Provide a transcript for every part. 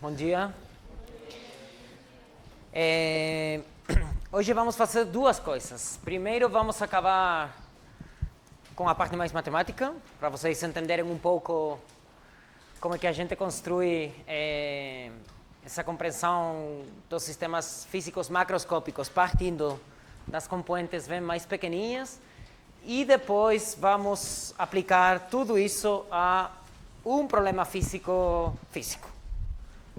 Bom dia. Hoje vamos fazer duas coisas. Primeiro, vamos acabar com a parte mais matemática, para vocês entenderem um pouco como é que a gente construi essa compreensão dos sistemas físicos macroscópicos, partindo das componentes bem mais pequeninhas. E depois vamos aplicar tudo isso a um problema físico.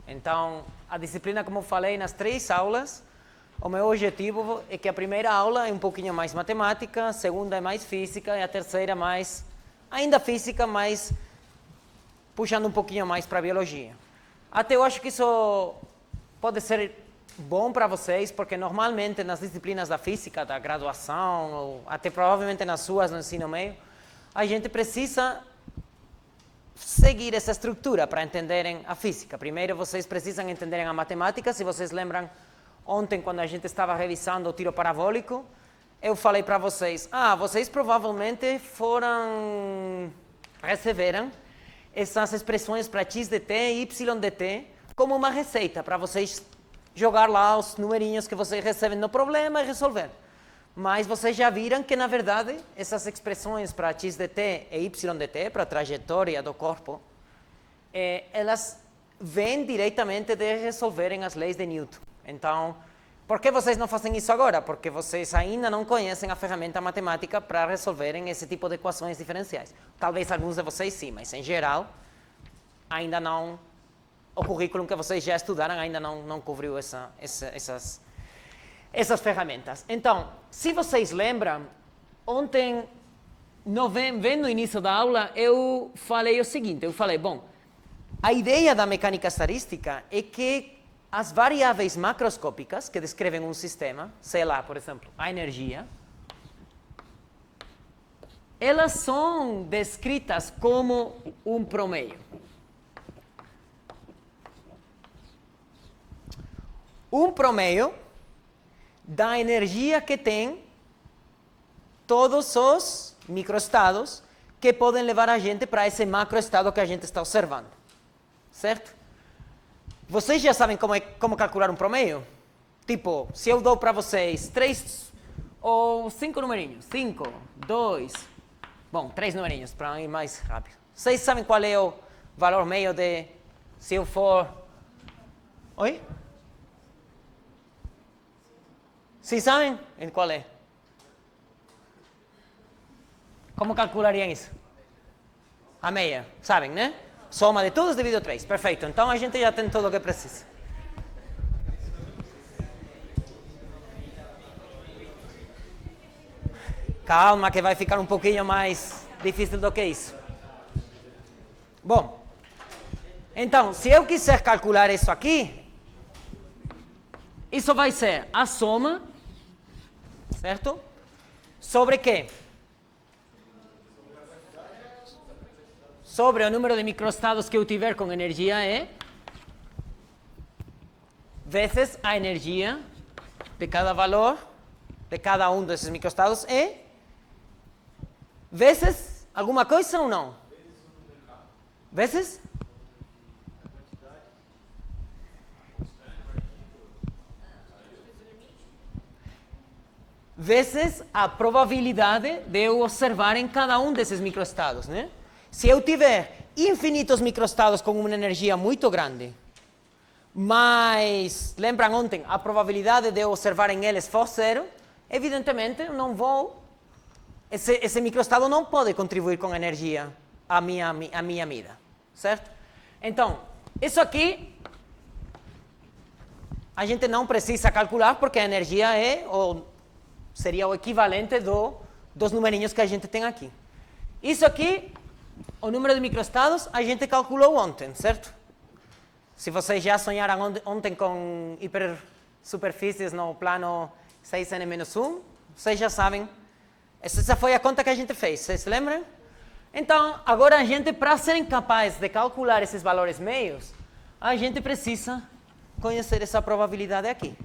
Então, a disciplina, como falei nas 3 aulas, o meu objetivo é que a primeira aula é um pouquinho mais matemática, a segunda é mais física e a terceira mais, ainda física, mas puxando um pouquinho mais para a biologia. Até eu acho que isso pode ser bom para vocês, porque normalmente nas disciplinas da física, da graduação, ou até provavelmente nas suas no ensino médio, a gente precisa seguir essa estrutura para entenderem a física. Primeiro, vocês precisam entenderem a matemática. Se vocês lembram, ontem, quando a gente estava revisando o tiro parabólico, eu falei para vocês, vocês provavelmente receberam essas expressões para x de t e y de t como uma receita para vocês jogar lá os numerinhos que vocês recebem no problema e resolver. Mas vocês já viram que, na verdade, essas expressões para x de t e y de t, para a trajetória do corpo, elas vêm diretamente de resolverem as leis de Newton. Então, por que vocês não fazem isso agora? Porque vocês ainda não conhecem a ferramenta matemática para resolverem esse tipo de equações diferenciais. Talvez alguns de vocês sim, mas em geral, ainda não. O currículo que vocês já estudaram ainda não cobriu essas ferramentas. Então, se vocês lembram, ontem, vendo o início da aula, eu falei o seguinte, a ideia da mecânica estadística é que as variáveis macroscópicas que descrevem um sistema, sei lá, por exemplo, a energia, elas são descritas como um promeio. Um promeio da energia que tem todos os microestados que podem levar a gente para esse macroestado que a gente está observando. Certo? Vocês já sabem como calcular um promeio? Tipo, se eu dou para vocês 3 ou 5 numerinhos. 5, 2, 3 numerinhos para ir mais rápido. Vocês sabem qual é o valor meio de, se eu for... Oi? Sim, sabem? Qual é? Como calculariam isso? A meia, sabem, né? Soma de todos dividido 3. Perfeito. Então a gente já tem tudo o que precisa. Calma, que vai ficar um pouquinho mais difícil do que isso. Bom, então, se eu quiser calcular isso aqui, isso vai ser a soma, certo? Sobre quê? Sobre o número de microestados que eu tiver com energia E, vezes a energia de cada valor, de cada um desses microestados E, vezes alguma coisa ou não? Vezes? Vezes a probabilidade de eu observar em cada um desses microestados, né? Se eu tiver infinitos microestados com uma energia muito grande, mas, lembram ontem, a probabilidade de eu observar em eles for 0, evidentemente eu não vou, esse microestado não pode contribuir com energia à minha vida, certo? Então, isso aqui, a gente não precisa calcular porque a energia seria o equivalente dos numerinhos que a gente tem aqui. Isso aqui, o número de microestados, a gente calculou ontem, certo? Se vocês já sonharam ontem com hipersuperfícies no plano 6n-1, vocês já sabem. Essa foi a conta que a gente fez, vocês se lembram? Então, agora a gente, para serem capazes de calcular esses valores meios, a gente precisa conhecer essa probabilidade aqui.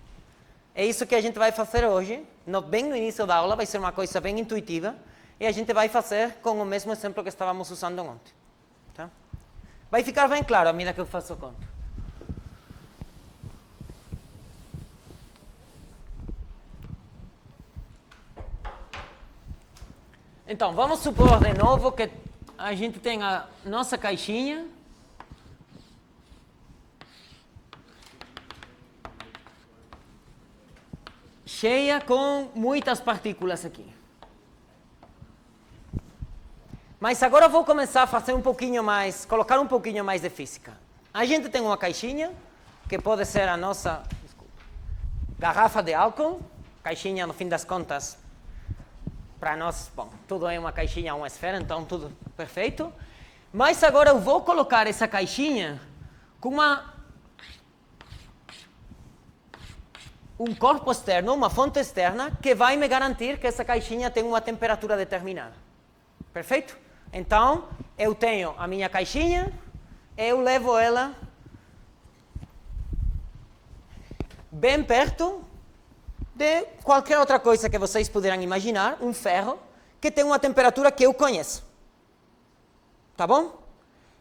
É isso que a gente vai fazer hoje, bem no início da aula, vai ser uma coisa bem intuitiva, e a gente vai fazer com o mesmo exemplo que estávamos usando ontem. Tá? Vai ficar bem claro à medida que eu faço a conta. Então, vamos supor de novo que a gente tem a nossa caixinha. Cheia com muitas partículas aqui. Mas agora eu vou começar a fazer um pouquinho mais, colocar um pouquinho mais de física. A gente tem uma caixinha, que pode ser a nossa garrafa de álcool. Caixinha, no fim das contas, para nós, bom, tudo é uma caixinha, uma esfera, então tudo perfeito. Mas agora eu vou colocar essa caixinha com um corpo externo, uma fonte externa, que vai me garantir que essa caixinha tem uma temperatura determinada. Perfeito? Então, eu tenho a minha caixinha, eu levo ela bem perto de qualquer outra coisa que vocês puderam imaginar, um ferro, que tem uma temperatura que eu conheço. Tá bom?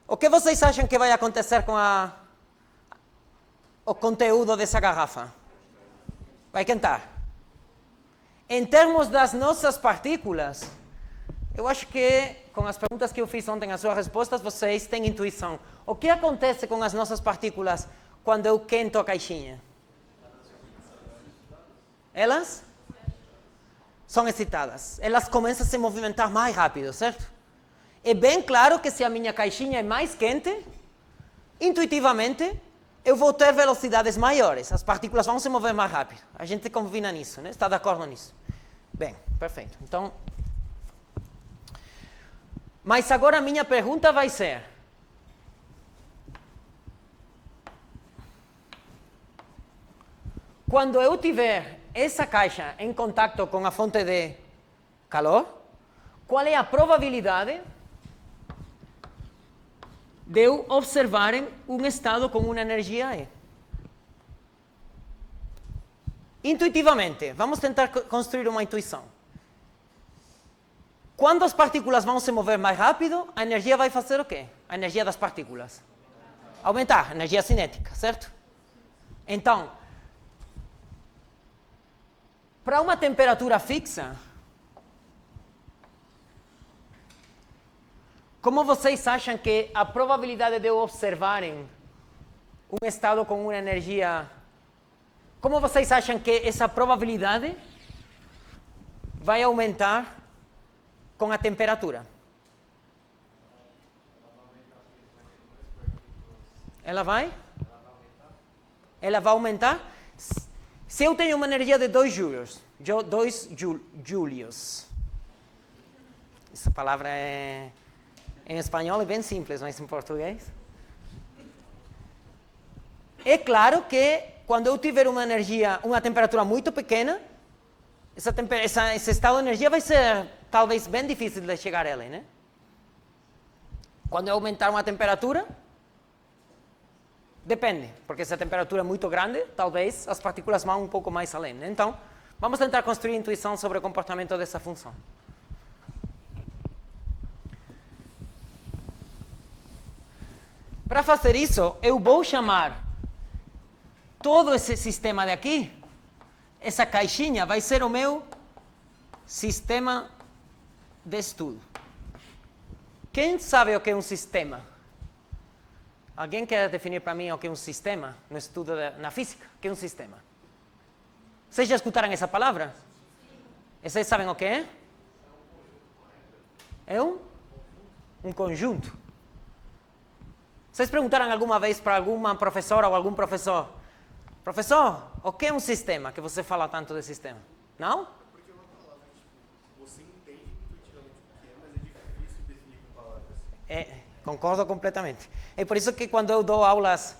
O que vocês acham que vai acontecer com o conteúdo dessa garrafa? Vai esquentar. Em termos das nossas partículas, eu acho que, com as perguntas que eu fiz ontem, as suas respostas, vocês têm intuição. O que acontece com as nossas partículas quando eu quento a caixinha? Elas são excitadas. Elas começam a se movimentar mais rápido, certo? É bem claro que se a minha caixinha é mais quente, intuitivamente, eu vou ter velocidades maiores. As partículas vão se mover mais rápido. A gente combina nisso, né? Está de acordo nisso? Bem, perfeito. Então, mas agora a minha pergunta vai ser: quando eu tiver essa caixa em contato com a fonte de calor, qual é a probabilidade de eu observarem um estado com uma energia E? Intuitivamente, vamos tentar construir uma intuição. Quando as partículas vão se mover mais rápido, a energia vai fazer o quê? A energia das partículas? Aumentar, energia cinética, certo? Então, para uma temperatura fixa, como vocês acham que a probabilidade de eu observarem um estado com uma energia... Como vocês acham que essa probabilidade vai aumentar com a temperatura? Ela vai? Ela vai aumentar? Se eu tenho uma energia de 2 júlios, 2 júlios, essa palavra é... Em espanhol é bem simples, mas em português. É claro que quando eu tiver uma energia, uma temperatura muito pequena, esse estado de energia vai ser talvez bem difícil de chegar a ela, né? Quando eu aumentar uma temperatura, depende, porque se a temperatura é muito grande, talvez as partículas vão um pouco mais além, né? Então, vamos tentar construir intuição sobre o comportamento dessa função. Para fazer isso, eu vou chamar todo esse sistema de aqui, essa caixinha vai ser o meu sistema de estudo. Quem sabe o que é um sistema? Alguém quer definir para mim o que é um sistema no estudo na física? O que é um sistema? Vocês já escutaram essa palavra? Vocês sabem o que é? É um conjunto. Vocês perguntaram alguma vez para alguma professora ou algum professor: professor, o que é um sistema? Que você fala tanto de sistema. Não? Porque é uma palavra que você entende intuitivamente o que é, mas é difícil definir com palavras. Concordo completamente. É por isso que quando eu dou aulas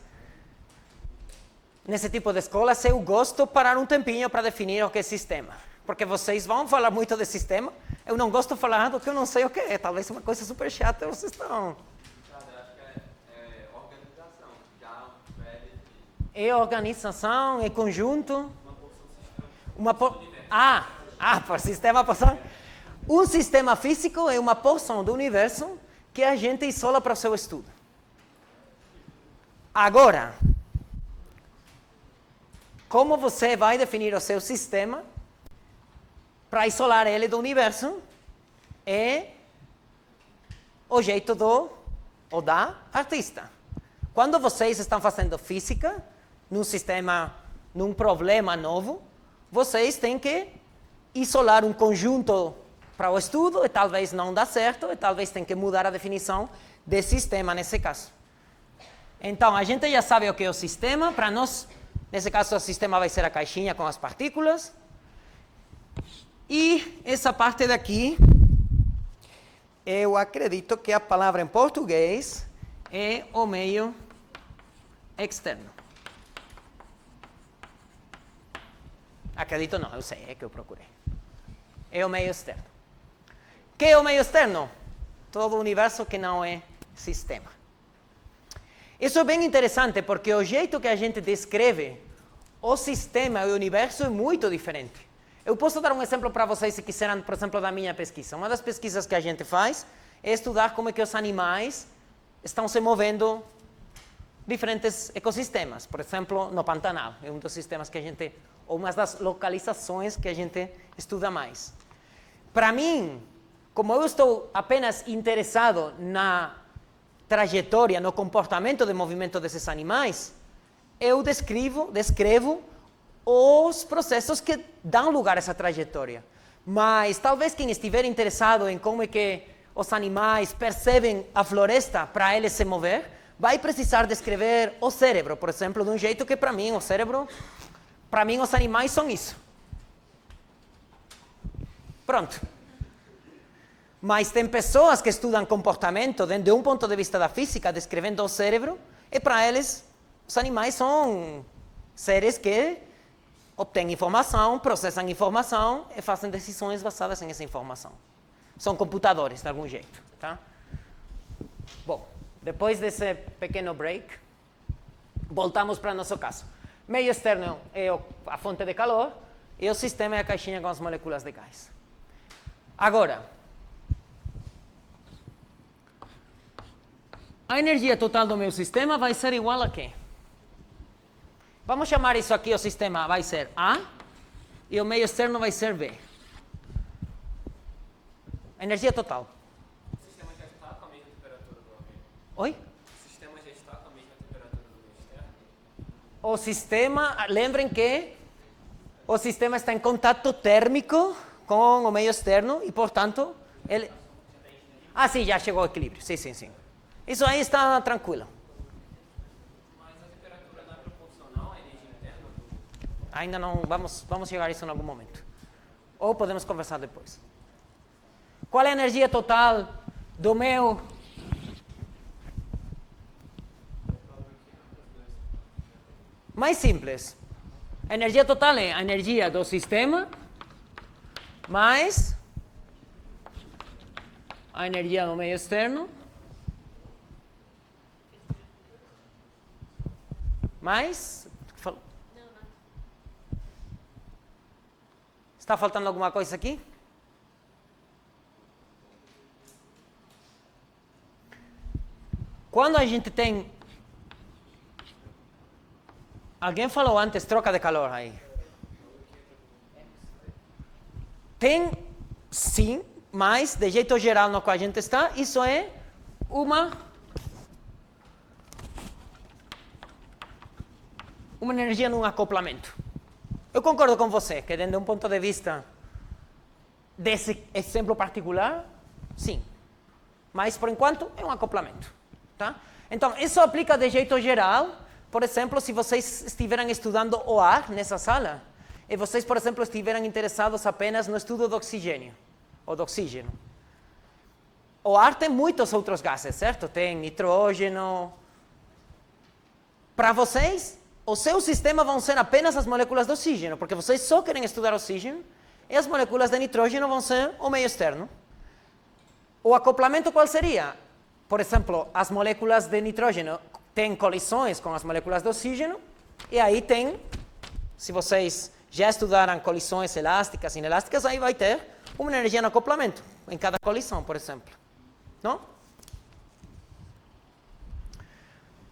nesse tipo de escolas, eu gosto de parar um tempinho para definir o que é sistema. Porque vocês vão falar muito de sistema. Eu não gosto de falar do que eu não sei o que é. Talvez uma coisa super chata, vocês estão... É organização, é conjunto. Por sistema, porção. Um sistema físico é uma porção do universo que a gente isola para o seu estudo. Agora, como você vai definir o seu sistema para isolar ele do universo é o jeito ou da artista. Quando vocês estão fazendo física, num problema novo, vocês têm que isolar um conjunto para o estudo, e talvez não dá certo, e talvez tem que mudar a definição de sistema nesse caso. Então, a gente já sabe o que é o sistema. Para nós, nesse caso, o sistema vai ser a caixinha com as partículas. E essa parte daqui, eu acredito que a palavra em português é o meio externo. Acredito não, eu sei, é que eu procurei. É o meio externo. O que é o meio externo? Todo o universo que não é sistema. Isso é bem interessante, porque o jeito que a gente descreve o sistema e o universo é muito diferente. Eu posso dar um exemplo para vocês, se quiserem, por exemplo, da minha pesquisa. Uma das pesquisas que a gente faz é estudar como é que os animais estão se movendo em diferentes ecossistemas. Por exemplo, no Pantanal, é um dos sistemas que a gente, ou uma das localizações que a gente estuda mais. Para mim, como eu estou apenas interessado na trajetória, no comportamento de movimento desses animais, eu descrevo os processos que dão lugar a essa trajetória. Mas talvez quem estiver interessado em como é que os animais percebem a floresta para eles se mover, vai precisar descrever o cérebro, por exemplo, de um jeito que para mim os animais são isso. Pronto. Mas tem pessoas que estudam comportamento de um ponto de vista da física, descrevendo o cérebro, e para eles os animais são seres que obtêm informação, processam informação e fazem decisões basadas nessa informação. São computadores, de algum jeito. Tá? Bom, depois desse pequeno break, voltamos para o nosso caso. Meio externo é a fonte de calor e o sistema é a caixinha com as moléculas de gás. Agora, a energia total do meu sistema vai ser igual a quê? Vamos chamar isso aqui, o sistema vai ser A, e o meio externo vai ser B. Energia total. O sistema já está com a mesma temperatura do ambiente? Oi? O sistema já está com a mesma temperatura do meio externo? O sistema, lembrem que o sistema está em contato térmico com o meio externo e, portanto, ele... Ah, sim, já chegou ao equilíbrio. Sim, sim, sim. Isso aí está tranquilo. Mas a temperatura não é proporcional à energia interna? Ainda não, vamos chegar a isso em algum momento. Ou podemos conversar depois. Qual é a energia total do meu... Mais simples. A energia total é a energia do sistema mais a energia do meio externo mais... Está faltando alguma coisa aqui? Quando a gente tem... Alguém falou antes troca de calor aí. Tem, sim, mas de jeito geral no que a gente está, isso é uma energia num acoplamento. Eu concordo com você, que desde um ponto de vista desse exemplo particular, sim. Mas, por enquanto, é um acoplamento. Tá? Então, isso aplica de jeito geral. Por exemplo, se vocês estiverem estudando o ar nessa sala, e vocês, por exemplo, estiverem interessados apenas no estudo do oxigênio, ou do oxígeno. O ar tem muitos outros gases, certo? Tem nitrogênio. Para vocês, o seu sistema vão ser apenas as moléculas de oxígeno, porque vocês só querem estudar oxígeno, e as moléculas de nitrogênio vão ser o meio externo. O acoplamento qual seria? Por exemplo, as moléculas de nitrogênio têm colisões com as moléculas de oxígeno, e aí tem, se vocês já estudaram colisões elásticas e inelásticas, aí vai ter uma energia no acoplamento, em cada colisão, por exemplo. Não?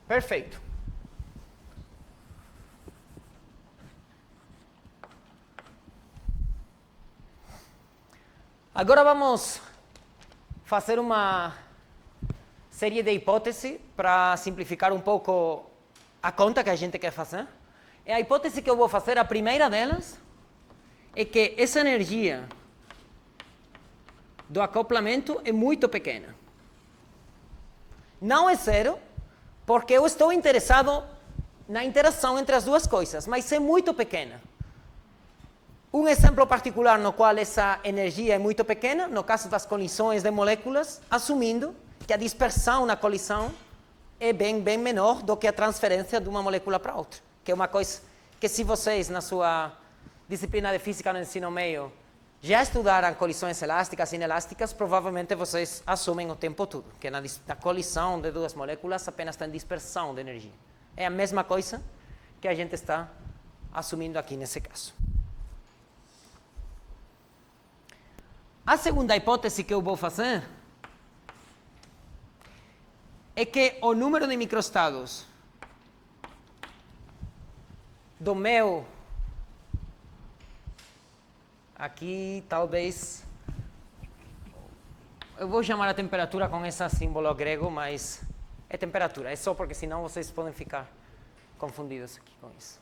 Perfeito. Agora vamos fazer uma série de hipóteses para simplificar um pouco a conta que a gente quer fazer. E a hipótese que eu vou fazer, a primeira delas, é que essa energia do acoplamento é muito pequena. Não é zero, porque eu estou interessado na interação entre as duas coisas, mas é muito pequena. Um exemplo particular no qual essa energia é muito pequena, no caso das colisões de moléculas, assumindo que a dispersão na colisão é bem menor do que a transferência de uma molécula para outra, que é uma coisa que, se vocês na sua disciplina de física no ensino médio já estudaram colisões elásticas e inelásticas, provavelmente vocês assumem o tempo todo, que na colisão de duas moléculas apenas tem dispersão de energia. É a mesma coisa que a gente está assumindo aqui nesse caso. A segunda hipótese que eu vou fazer é que o número de microestados do meu... Aqui, talvez... Eu vou chamar a temperatura com esse símbolo grego, mas é temperatura. É só porque senão vocês podem ficar confundidos aqui com isso.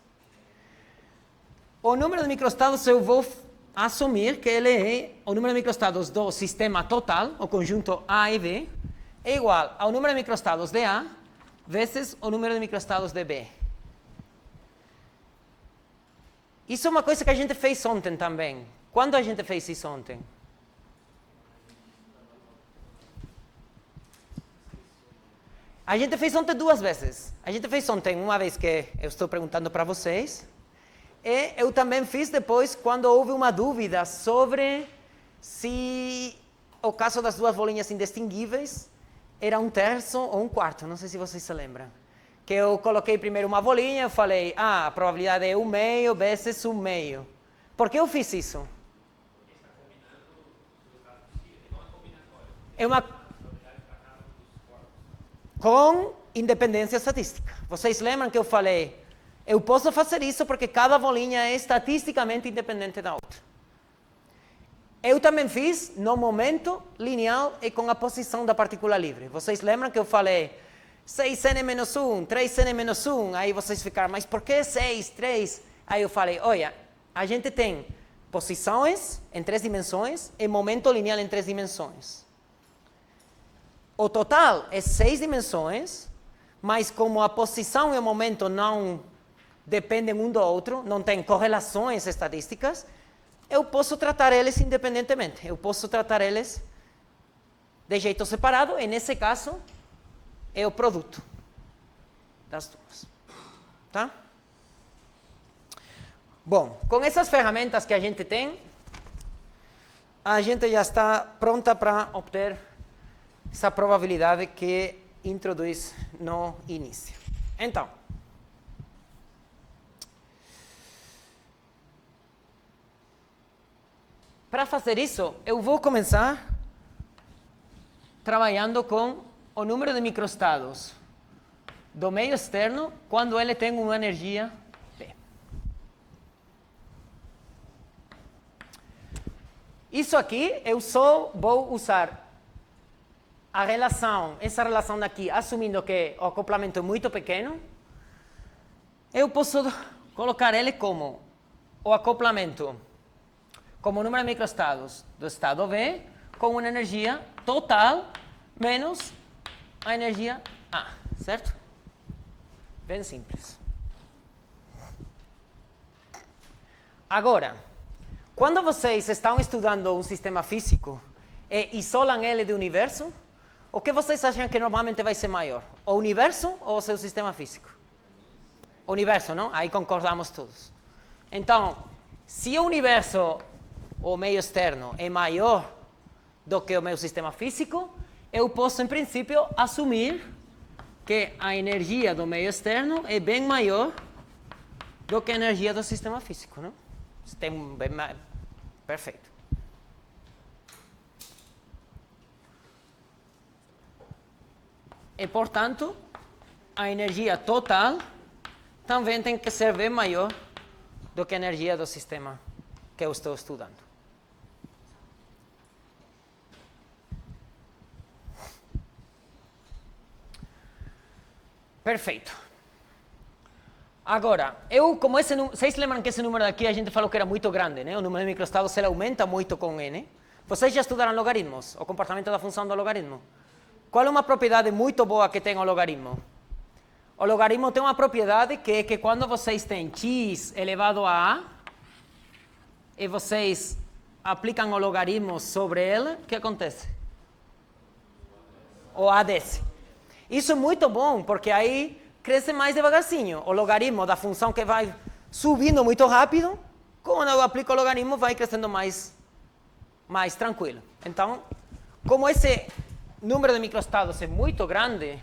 O número de microestados eu vou assumir que ele é o número de microestados do sistema total, o conjunto A e B, é igual ao número de microestados de A vezes o número de microestados de B. Isso é uma coisa que a gente fez ontem também. Quando a gente fez isso ontem? A gente fez ontem duas vezes. A gente fez ontem uma vez que eu estou perguntando para vocês, e eu também fiz depois quando houve uma dúvida sobre se o caso das duas bolinhas indistinguíveis era um terço ou um quarto. Não sei se vocês se lembram. Que eu coloquei primeiro uma bolinha, eu falei, a probabilidade é 1/2 vezes 1/2. Por que eu fiz isso? É uma... com independência estatística. Vocês lembram que eu falei, eu posso fazer isso porque cada bolinha é estatisticamente independente da outra. Eu também fiz no momento linear e com a posição da partícula livre. Vocês lembram que eu falei 6n-1, 3n-1, aí vocês ficaram, mas por que 6, 3? Aí eu falei, olha, a gente tem posições em 3 dimensões e momento linear em 3 dimensões. O total é 6 dimensões, mas como a posição e o momento não dependem um do outro, não tem correlações estatísticas, eu posso tratar eles independentemente. Eu posso tratar eles de jeito separado, e nesse caso é o produto das duas. Tá? Bom, com essas ferramentas que a gente tem, a gente já está pronta para obter essa probabilidade que introduz no início. Então, para fazer isso, eu vou começar trabalhando com o número de microestados do meio externo quando ele tem uma energia P. Isso aqui eu só vou usar a relação, essa relação daqui, assumindo que o acoplamento é muito pequeno, eu posso colocar ele como o acoplamento, como o número de microestados do estado B, com uma energia total menos a energia A, certo? Bem simples. Agora, quando vocês estão estudando um sistema físico e isolam ele do universo, o que vocês acham que normalmente vai ser maior? O universo ou o seu sistema físico? O universo, não? Aí concordamos todos. Então, se o universo, o meio externo, é maior do que o meu sistema físico, eu posso, em princípio, assumir que a energia do meio externo é bem maior do que a energia do sistema físico, não? Tem bem mais... Perfeito. E, portanto, a energia total também tem que ser bem maior do que a energia do sistema que eu estou estudando. Perfeito. Agora, como vocês lembram que esse número aqui a gente falou que era muito grande, né? O número de microestados ele aumenta muito com n. Vocês já estudaram logaritmos, o comportamento da função do logaritmo? Qual é uma propriedade muito boa que tem o logaritmo? O logaritmo tem uma propriedade que é que quando vocês têm x elevado a a, e vocês aplicam o logaritmo sobre ele, o que acontece? O a desce. Isso é muito bom, porque aí cresce mais devagarzinho. O logaritmo da função que vai subindo muito rápido, quando eu aplico o logaritmo, vai crescendo mais tranquilo. Então, como esse número de microestados é muito grande,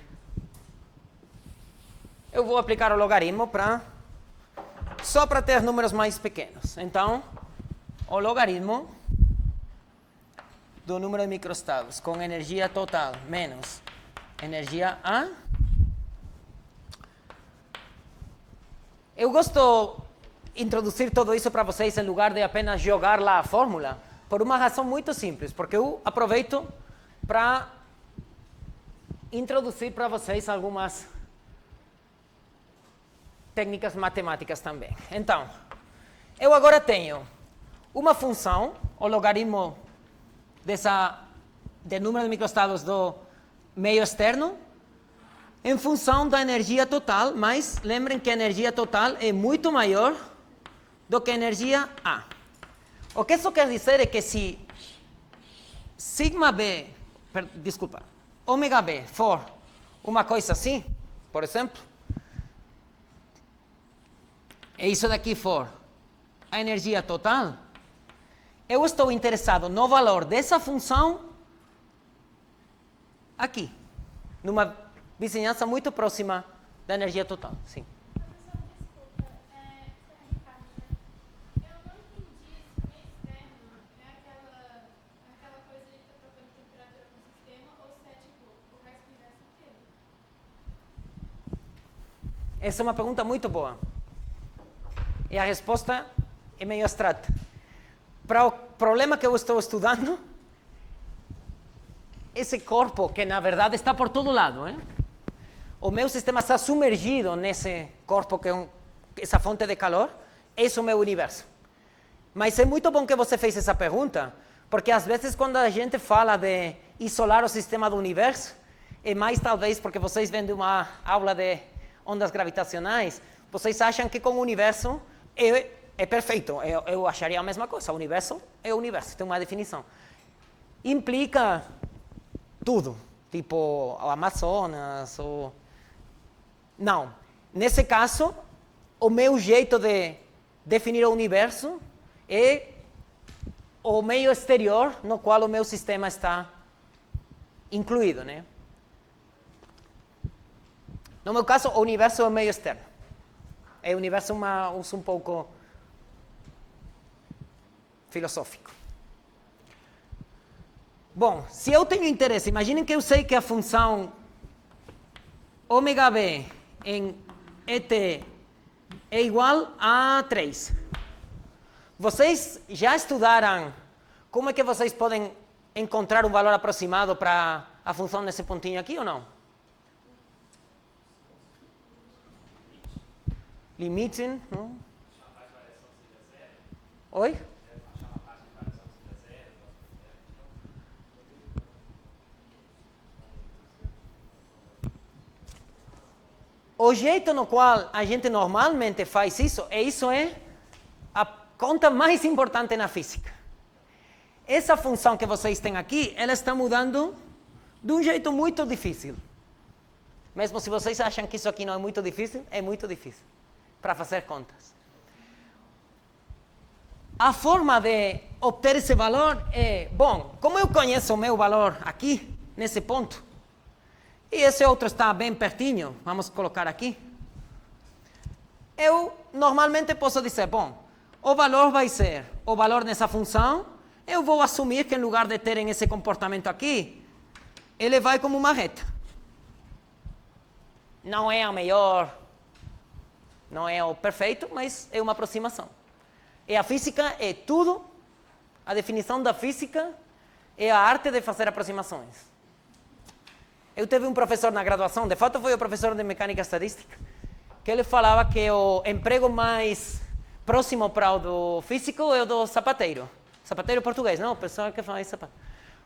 eu vou aplicar o logaritmo só para ter números mais pequenos. Então, o logaritmo do número de microestados com energia total menos energia A. Eu gosto de introduzir tudo isso para vocês em lugar de apenas jogar lá a fórmula, por uma razão muito simples, porque eu aproveito para introduzir para vocês algumas técnicas matemáticas também. Então, eu agora tenho uma função, o logaritmo do número de microestados do meio externo, em função da energia total, mas lembrem que a energia total é muito maior do que a energia A. O que isso quer dizer é que se ômega B for uma coisa assim, por exemplo, e isso daqui for a energia total, eu estou interessado no valor dessa função aqui, numa vizinhança muito próxima da energia total. Sim. Professor, desculpa, Ricardo, eu não entendi se meio externo é aquela coisa de estar trocando temperatura com o sistema, ou se é tipo o resto do universo inteiro. Essa é uma pergunta muito boa. E a resposta é meio abstrata. Para o problema que eu estou estudando, esse corpo que na verdade está por todo lado, o meu sistema está submergido nesse corpo que é essa fonte de calor, esse é o meu universo. Mas é muito bom que você fez essa pergunta, porque às vezes quando a gente fala de isolar o sistema do universo, é mais talvez porque vocês vêm de uma aula de ondas gravitacionais, vocês acham que com o universo é perfeito. Eu acharia a mesma coisa. O universo é o universo, tem uma definição. Implica tudo, tipo o Amazonas, Não. Nesse caso, o meu jeito de definir o universo é o meio exterior no qual o meu sistema está incluído, né? No meu caso, o universo é o meio externo. O universo é uma uso um pouco filosófico. Bom, se eu tenho interesse, imaginem que eu sei que a função ômega B em ET é igual a 3. Vocês já estudaram como é que vocês podem encontrar um valor aproximado para a função nesse pontinho aqui ou não? Limite, não? Oi? O jeito no qual a gente normalmente faz isso é a conta mais importante na física. Essa função que vocês têm aqui, ela está mudando de um jeito muito difícil. Mesmo se vocês acham que isso aqui não é muito difícil para fazer contas. A forma de obter esse valor é, bom, como eu conheço o meu valor aqui, nesse ponto, e esse outro está bem pertinho, vamos colocar aqui, eu normalmente posso dizer, bom, o valor vai ser o valor nessa função, eu vou assumir que em lugar de terem esse comportamento aqui, ele vai como uma reta. Não é a melhor, não é o perfeito, mas é uma aproximação. E a física é tudo, a definição da física é a arte de fazer aproximações. Eu tive um professor na graduação, de fato foi o professor de mecânica estadística, que ele falava que o emprego mais próximo para o do físico é o do sapateiro. Sapateiro português, não? O pessoal que faz sapato.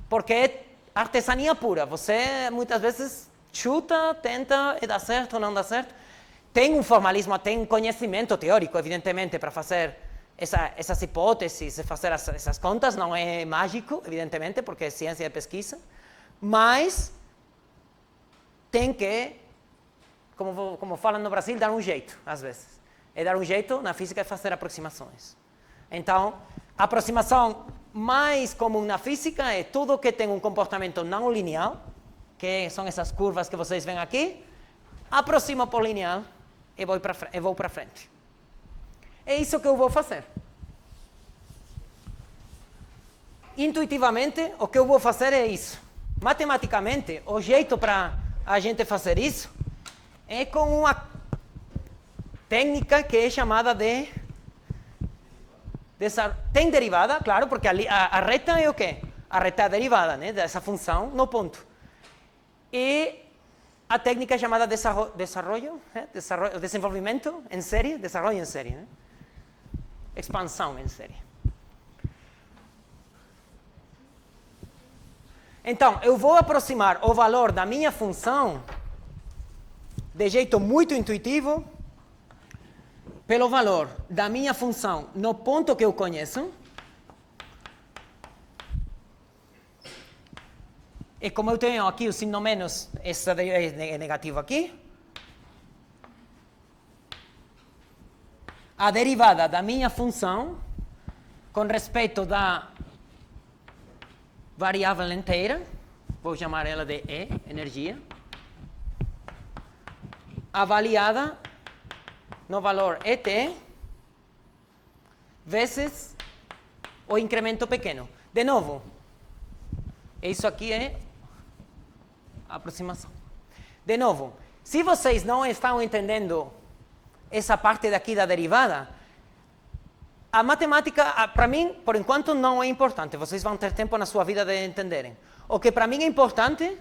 Porque é artesania pura. Você muitas vezes chuta, tenta e dá certo ou não dá certo. Tem um formalismo, tem um conhecimento teórico, evidentemente, para fazer essas hipóteses, fazer essas contas. Não é mágico, evidentemente, porque é ciência de pesquisa. Mas tem que, como falam no Brasil, dar um jeito, às vezes. É dar um jeito na física de fazer aproximações. Então, a aproximação mais comum na física é tudo que tem um comportamento não linear, que são essas curvas que vocês veem aqui, aproximo por linear e vou para frente. É isso que eu vou fazer. Intuitivamente, o que eu vou fazer é isso. Matematicamente, o jeito para a gente fazer isso é com uma técnica que é chamada de... Tem derivada, claro, porque a reta é o quê? A reta é a derivada, né, dessa função no ponto. E a técnica é chamada desenvolvimento em série, desenvolvimento em série, né? Expansão em série. Então, eu vou aproximar o valor da minha função de jeito muito intuitivo pelo valor da minha função no ponto que eu conheço. E como eu tenho aqui o signo menos, esse é negativo aqui. A derivada da minha função com respeito da variável inteira, vou chamar ela de E, energia, avaliada no valor ET, vezes o incremento pequeno. De novo, isso aqui é a aproximação. De novo, se vocês não estão entendendo essa parte daqui da derivada, a matemática, para mim, por enquanto, não é importante. Vocês vão ter tempo na sua vida de entenderem. O que para mim é importante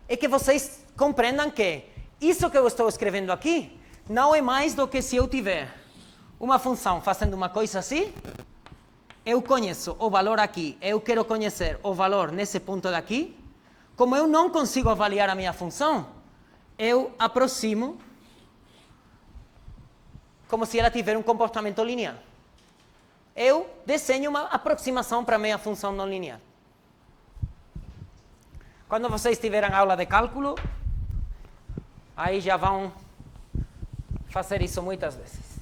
é que vocês compreendam que isso que eu estou escrevendo aqui não é mais do que se eu tiver uma função fazendo uma coisa assim, eu conheço o valor aqui, eu quero conhecer o valor nesse ponto daqui. Como eu não consigo avaliar a minha função, eu aproximo como se ela tiver um comportamento linear. Eu desenho uma aproximação para a minha função não linear. Quando vocês tiverem aula de cálculo, aí já vão fazer isso muitas vezes.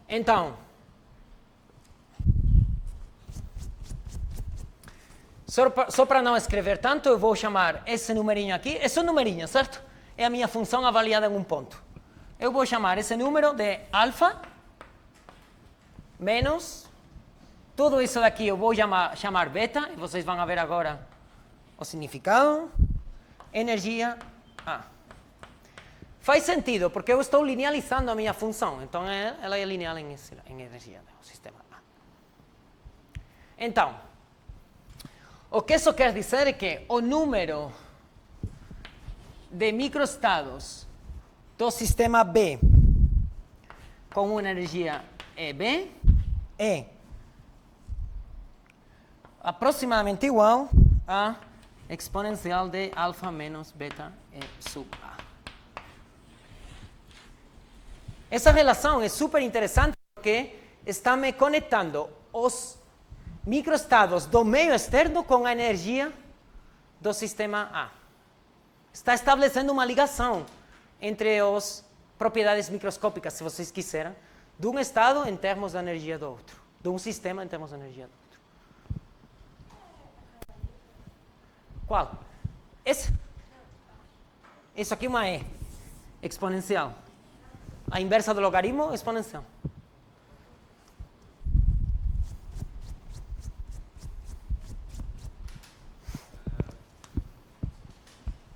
Então, só para não escrever tanto, eu vou chamar esse numerinho aqui, é só um numerinho, certo? É a minha função avaliada em um ponto. Eu vou chamar esse número de alfa menos, tudo isso daqui eu vou chamar beta, e vocês vão ver agora o significado, energia A. Faz sentido, porque eu estou linealizando a minha função, então ela é lineal em energia do sistema A. Então, o que isso quer dizer é que o número de microestados do sistema B com uma energia EB é aproximadamente igual a exponencial de alfa menos beta E sub A. Essa relação é super interessante porque está me conectando os microestados do meio externo com a energia do sistema A. Está estabelecendo uma ligação entre as propriedades microscópicas, se vocês quiserem, de um estado em termos de energia do outro, de um sistema em termos de energia do outro. Qual? Esse? Isso aqui é uma E, exponencial. A inversa do logaritmo, exponencial.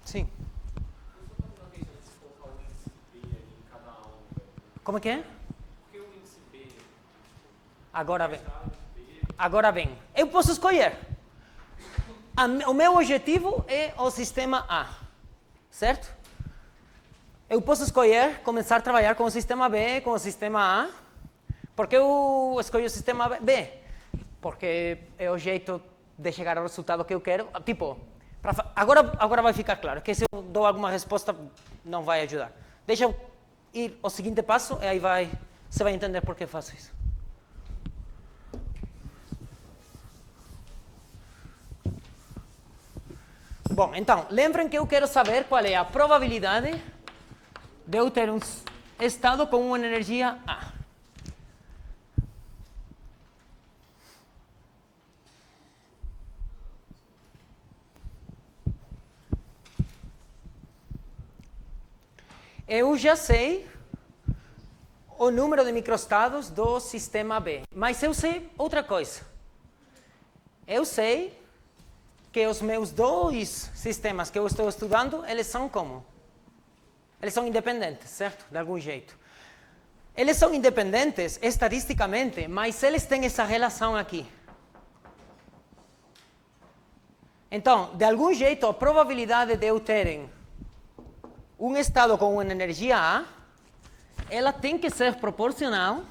Sim. Como é que é? Por que o índice B? Agora vem. Agora bem, eu posso escolher. O meu objetivo é o sistema A, certo? Eu posso escolher começar a trabalhar com o sistema B, com o sistema A. Por que eu escolho o sistema B? Porque é o jeito de chegar ao resultado que eu quero. Tipo, agora vai ficar claro, que se eu dou alguma resposta, não vai ajudar. Deixa eu ir ao seguinte passo, e aí você vai entender por que eu faço isso. Bom, então, lembrem que eu quero saber qual é a probabilidade de eu ter um estado com uma energia A. Eu já sei o número de microestados do sistema B, mas eu sei outra coisa. Eu sei que os meus dois sistemas que eu estou estudando, eles são como? Eles são independentes, certo? De algum jeito. Eles são independentes estatisticamente, mas eles têm essa relação aqui. Então, de algum jeito, a probabilidade de eu ter um estado com uma energia A, ela tem que ser proporcional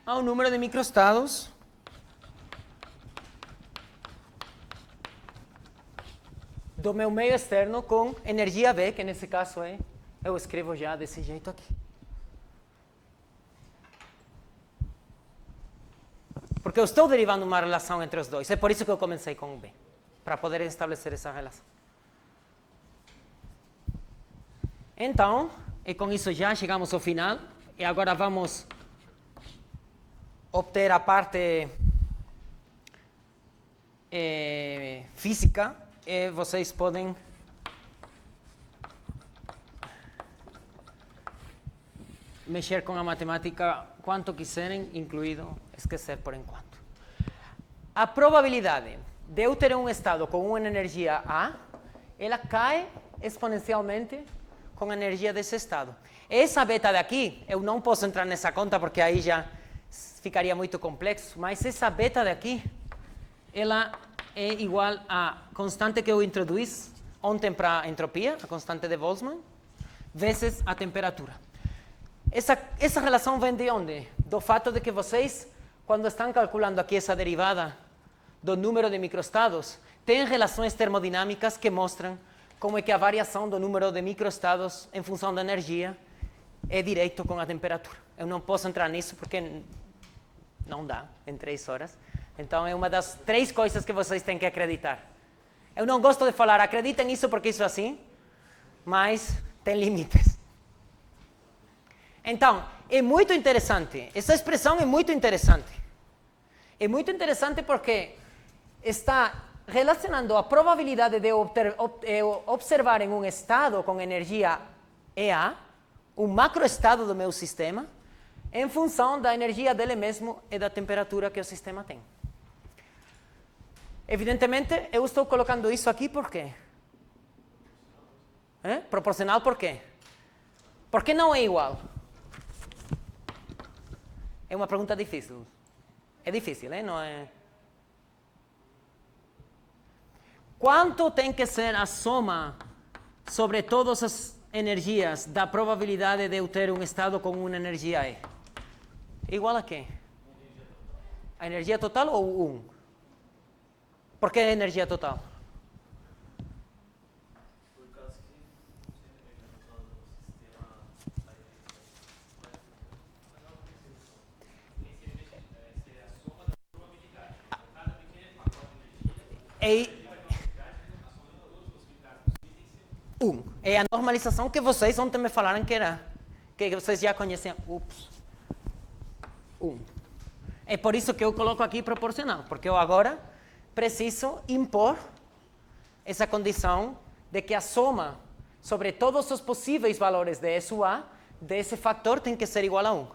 ao número de microestados do meu meio externo com energia B, que nesse caso é, eu escrevo já desse jeito aqui. Porque eu estou derivando uma relação entre os dois, é por isso que eu comecei com o B, para poder estabelecer essa relação. Então, e com isso já chegamos ao final, e agora vamos obter a parte física, e vocês podem mexer com a matemática quanto quiserem, incluído esquecer por enquanto. A probabilidade de eu ter um estado com uma energia A, ela cai exponencialmente com a energia desse estado. Essa beta daqui, eu não posso entrar nessa conta porque aí já ficaria muito complexo, mas essa beta daqui, ela é igual à constante que eu introduzi ontem para a entropia, a constante de Boltzmann, vezes a temperatura. Essa relação vem de onde? Do fato de que vocês, quando estão calculando aqui essa derivada do número de microestados, têm relações termodinâmicas que mostram como é que a variação do número de microestados em função da energia é direito com a temperatura. Eu não posso entrar nisso porque não dá em 3 horas. Então é uma das 3 coisas que vocês têm que acreditar. Eu não gosto de falar, acreditem nisso porque isso é assim, mas tem limites. Então, é muito interessante. Essa expressão é muito interessante. É muito interessante porque está relacionando a probabilidade de observar em um estado com energia EA, um macroestado do meu sistema, em função da energia dele mesmo e da temperatura que o sistema tem. Evidentemente, eu estou colocando isso aqui por quê? Proporcional por quê? Porque não é igual. É uma pergunta difícil. É difícil, não é? Quanto tem que ser a soma sobre todas as energias da probabilidade de eu ter um estado com uma energia E? Igual a quê? A energia total ou 1? Por que a energia total? Por causa que seria a soma da probabilidade. Cada pequeno pacote de energia. É a normalização que vocês ontem me falaram que era, que vocês já conhecem. 1. É por isso que eu coloco aqui proporcional, porque eu agora preciso impor essa condição de que a soma sobre todos os possíveis valores de S A desse fator tem que ser igual a 1.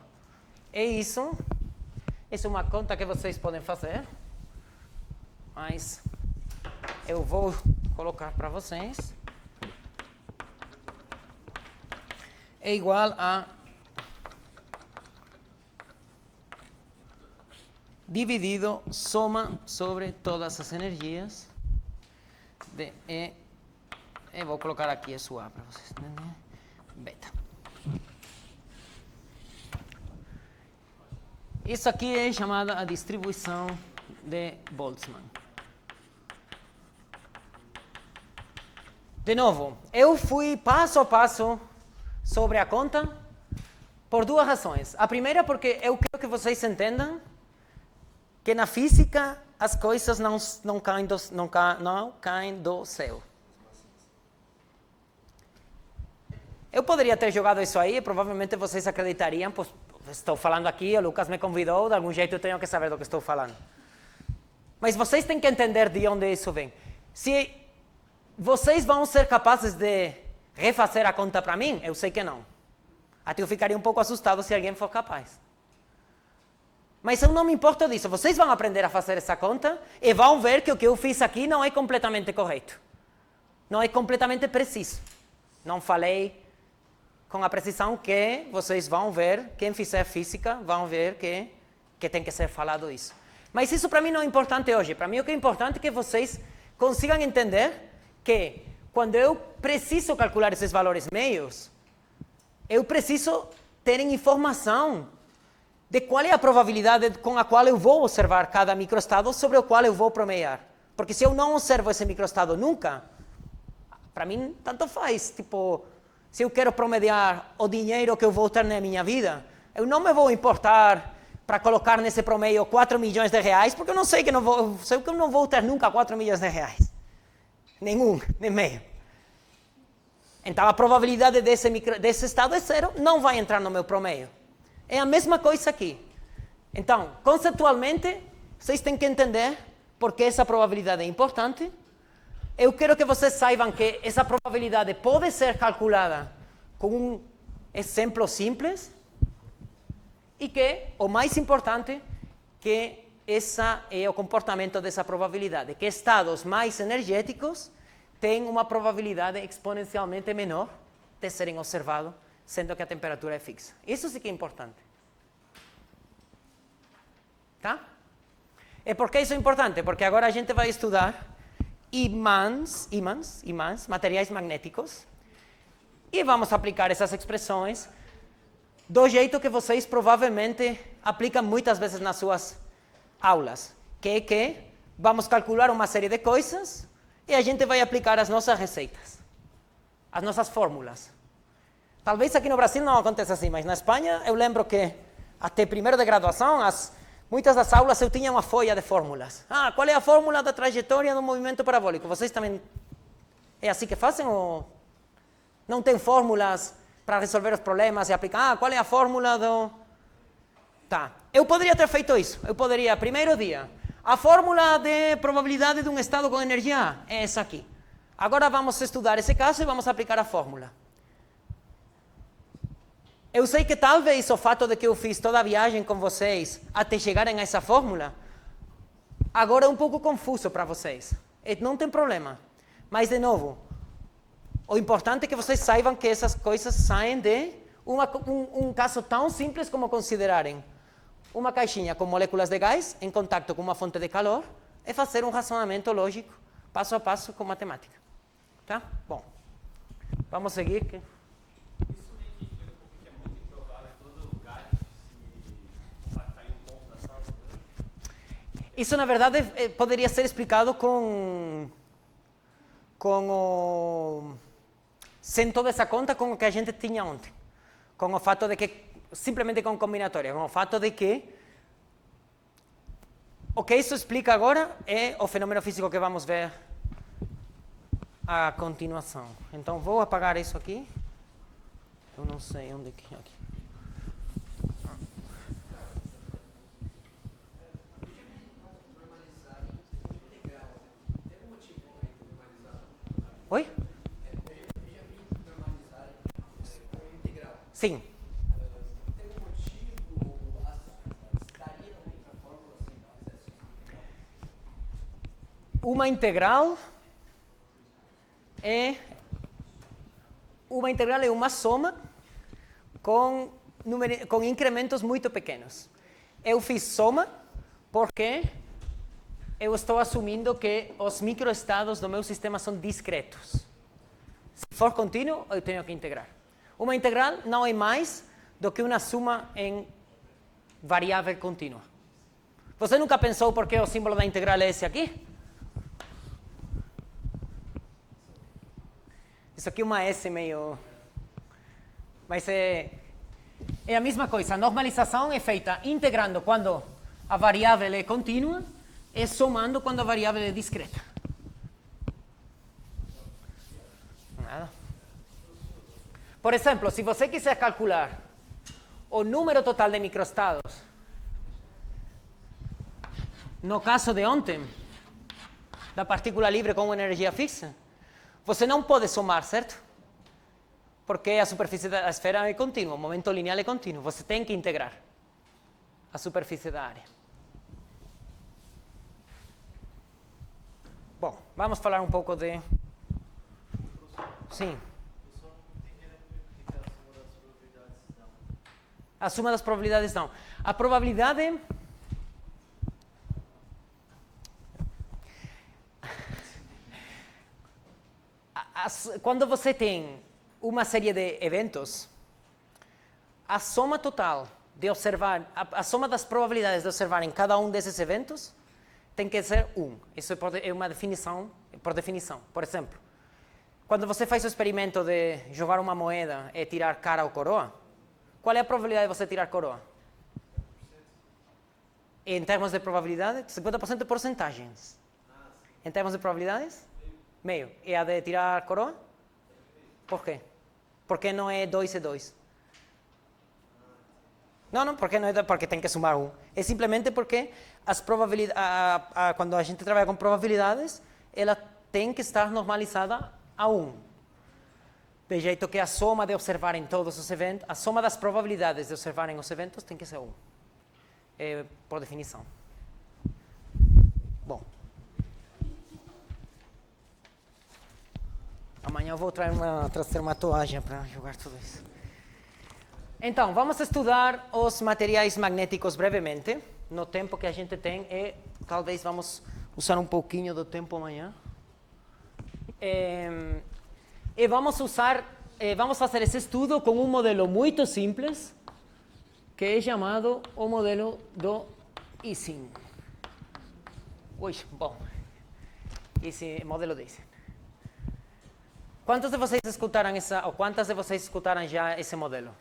E isso é uma conta que vocês podem fazer, mas eu vou colocar para vocês. É igual a dividido soma sobre todas as energias de E. Eu vou colocar aqui isso A para vocês. Beta. Isso aqui é chamada a distribuição de Boltzmann. De novo, eu fui passo a passo sobre a conta por duas razões. A primeira porque eu quero que vocês entendam que na física as coisas não caem do céu. Eu poderia ter jogado isso aí e provavelmente vocês acreditariam, pois estou falando aqui, o Lucas me convidou, de algum jeito eu tenho que saber do que estou falando. Mas vocês têm que entender de onde isso vem. Se vocês vão ser capazes de refazer a conta para mim, eu sei que não. Até eu ficaria um pouco assustado se alguém for capaz. Mas eu não me importo disso. Vocês vão aprender a fazer essa conta e vão ver que o que eu fiz aqui não é completamente correto. Não é completamente preciso. Não falei com a precisão que vocês vão ver, quem fizer física, vão ver que tem que ser falado isso. Mas isso para mim não é importante hoje. Para mim o que é importante é que vocês consigam entender que quando eu preciso calcular esses valores meios, eu preciso ter informação de qual é a probabilidade com a qual eu vou observar cada microestado sobre o qual eu vou promediar. Porque se eu não observo esse microestado nunca, para mim tanto faz. Tipo, se eu quero promediar o dinheiro que eu vou ter na minha vida, eu não me vou importar para colocar nesse promedio 4 milhões de reais, porque eu sei que eu não vou ter nunca 4 milhões de reais. Nenhum, nem meio. Então a probabilidade desse estado é zero, não vai entrar no meu promedio. É a mesma coisa aqui. Então, conceitualmente, vocês têm que entender por que essa probabilidade é importante. Eu quero que vocês saibam que essa probabilidade pode ser calculada com um exemplo simples e que, o mais importante, que esse é o comportamento dessa probabilidade, que estados mais energéticos têm uma probabilidade exponencialmente menor de serem observados, sendo que a temperatura é fixa. Isso sim que é importante. Tá? E por que isso é importante? Porque agora a gente vai estudar ímãs, materiais magnéticos, e vamos aplicar essas expressões do jeito que vocês provavelmente aplicam muitas vezes nas suas aulas, que é que vamos calcular uma série de coisas e a gente vai aplicar as nossas receitas, as nossas fórmulas. Talvez aqui no Brasil não aconteça assim, mas na Espanha eu lembro que até primeiro de graduação, muitas das aulas eu tinha uma folha de fórmulas. Qual é a fórmula da trajetória do movimento parabólico? Vocês também é assim que fazem ou não tem fórmulas para resolver os problemas e aplicar? Qual é a fórmula do... Tá, eu poderia ter feito isso. Eu poderia, primeiro dia, a fórmula de probabilidade de um estado com energia A é essa aqui. Agora vamos estudar esse caso e vamos aplicar a fórmula. Eu sei que talvez o fato de que eu fiz toda a viagem com vocês até chegarem a essa fórmula, agora é um pouco confuso para vocês. E não tem problema. Mas, de novo, o importante é que vocês saibam que essas coisas saem de um caso tão simples como considerarem uma caixinha com moléculas de gás em contato com uma fonte de calor e fazer um racionamento lógico, passo a passo, com matemática. Tá? Bom, vamos seguir. Isso meio que explica um pouco que é muito improvável todo gás se impactar em um ponto da sala. Isso, na verdade, poderia ser explicado com o... sem toda essa conta com o que a gente tinha ontem. Com o fato de que, simplesmente com combinatória, com o fato de que o que isso explica agora é o fenômeno físico que vamos ver a continuação. Então, vou apagar isso aqui. Eu não sei onde que é aqui. Oi? Sim. Uma integral é uma soma com incrementos muito pequenos. Eu fiz soma Porque eu estou assumindo que os microestados do meu sistema são discretos. Se for contínuo, eu tenho que integrar. Uma integral não é mais do que uma suma em variável contínua. Você nunca pensou por que o símbolo da integral é esse aqui? Isso aqui é uma S meio... Mas é a mesma coisa. A normalização é feita integrando quando a variável é contínua e somando quando a variável é discreta. Nada. Por exemplo, se você quiser calcular o número total de microestados, no caso de ontem, da partícula livre com energia fixa, você não pode somar, certo? Porque a superfície da esfera é contínua, o momento linear é contínuo. Você tem que integrar a superfície da área. Bom, vamos falar um pouco de... Sim. A suma das probabilidades não. A probabilidade... Quando você tem uma série de eventos, a soma total de observar, a soma das probabilidades de observar em cada um desses eventos tem que ser 1. Isso é uma definição, por definição. Por exemplo, quando você faz o experimento de jogar uma moeda e tirar cara ou coroa, qual é a probabilidade de você tirar coroa? Em termos de probabilidade, 50% de porcentagens. Em termos de probabilidades? Meio. E a de tirar coroa? Por quê? Porque não é 2 e 2. Não, porque não é porque tem que sumar 1. É simplesmente porque as probabilidades, quando a gente trabalha com probabilidades, ela tem que estar normalizada a 1. De jeito que a soma de observar em todos os eventos, a soma das probabilidades de observar em os eventos tem que ser 1. É por definição. Bom. Amanhã eu vou trazer uma toalha para jogar tudo isso. Então, vamos estudar os materiais magnéticos brevemente, no tempo que a gente tem, e talvez vamos usar um pouquinho do tempo amanhã. E vamos fazer esse estudo com um modelo muito simples, que é chamado o modelo do Ising. Esse modelo de Ising. Quantos de vocês escutaram quantas de vocês escutaram já esse modelo?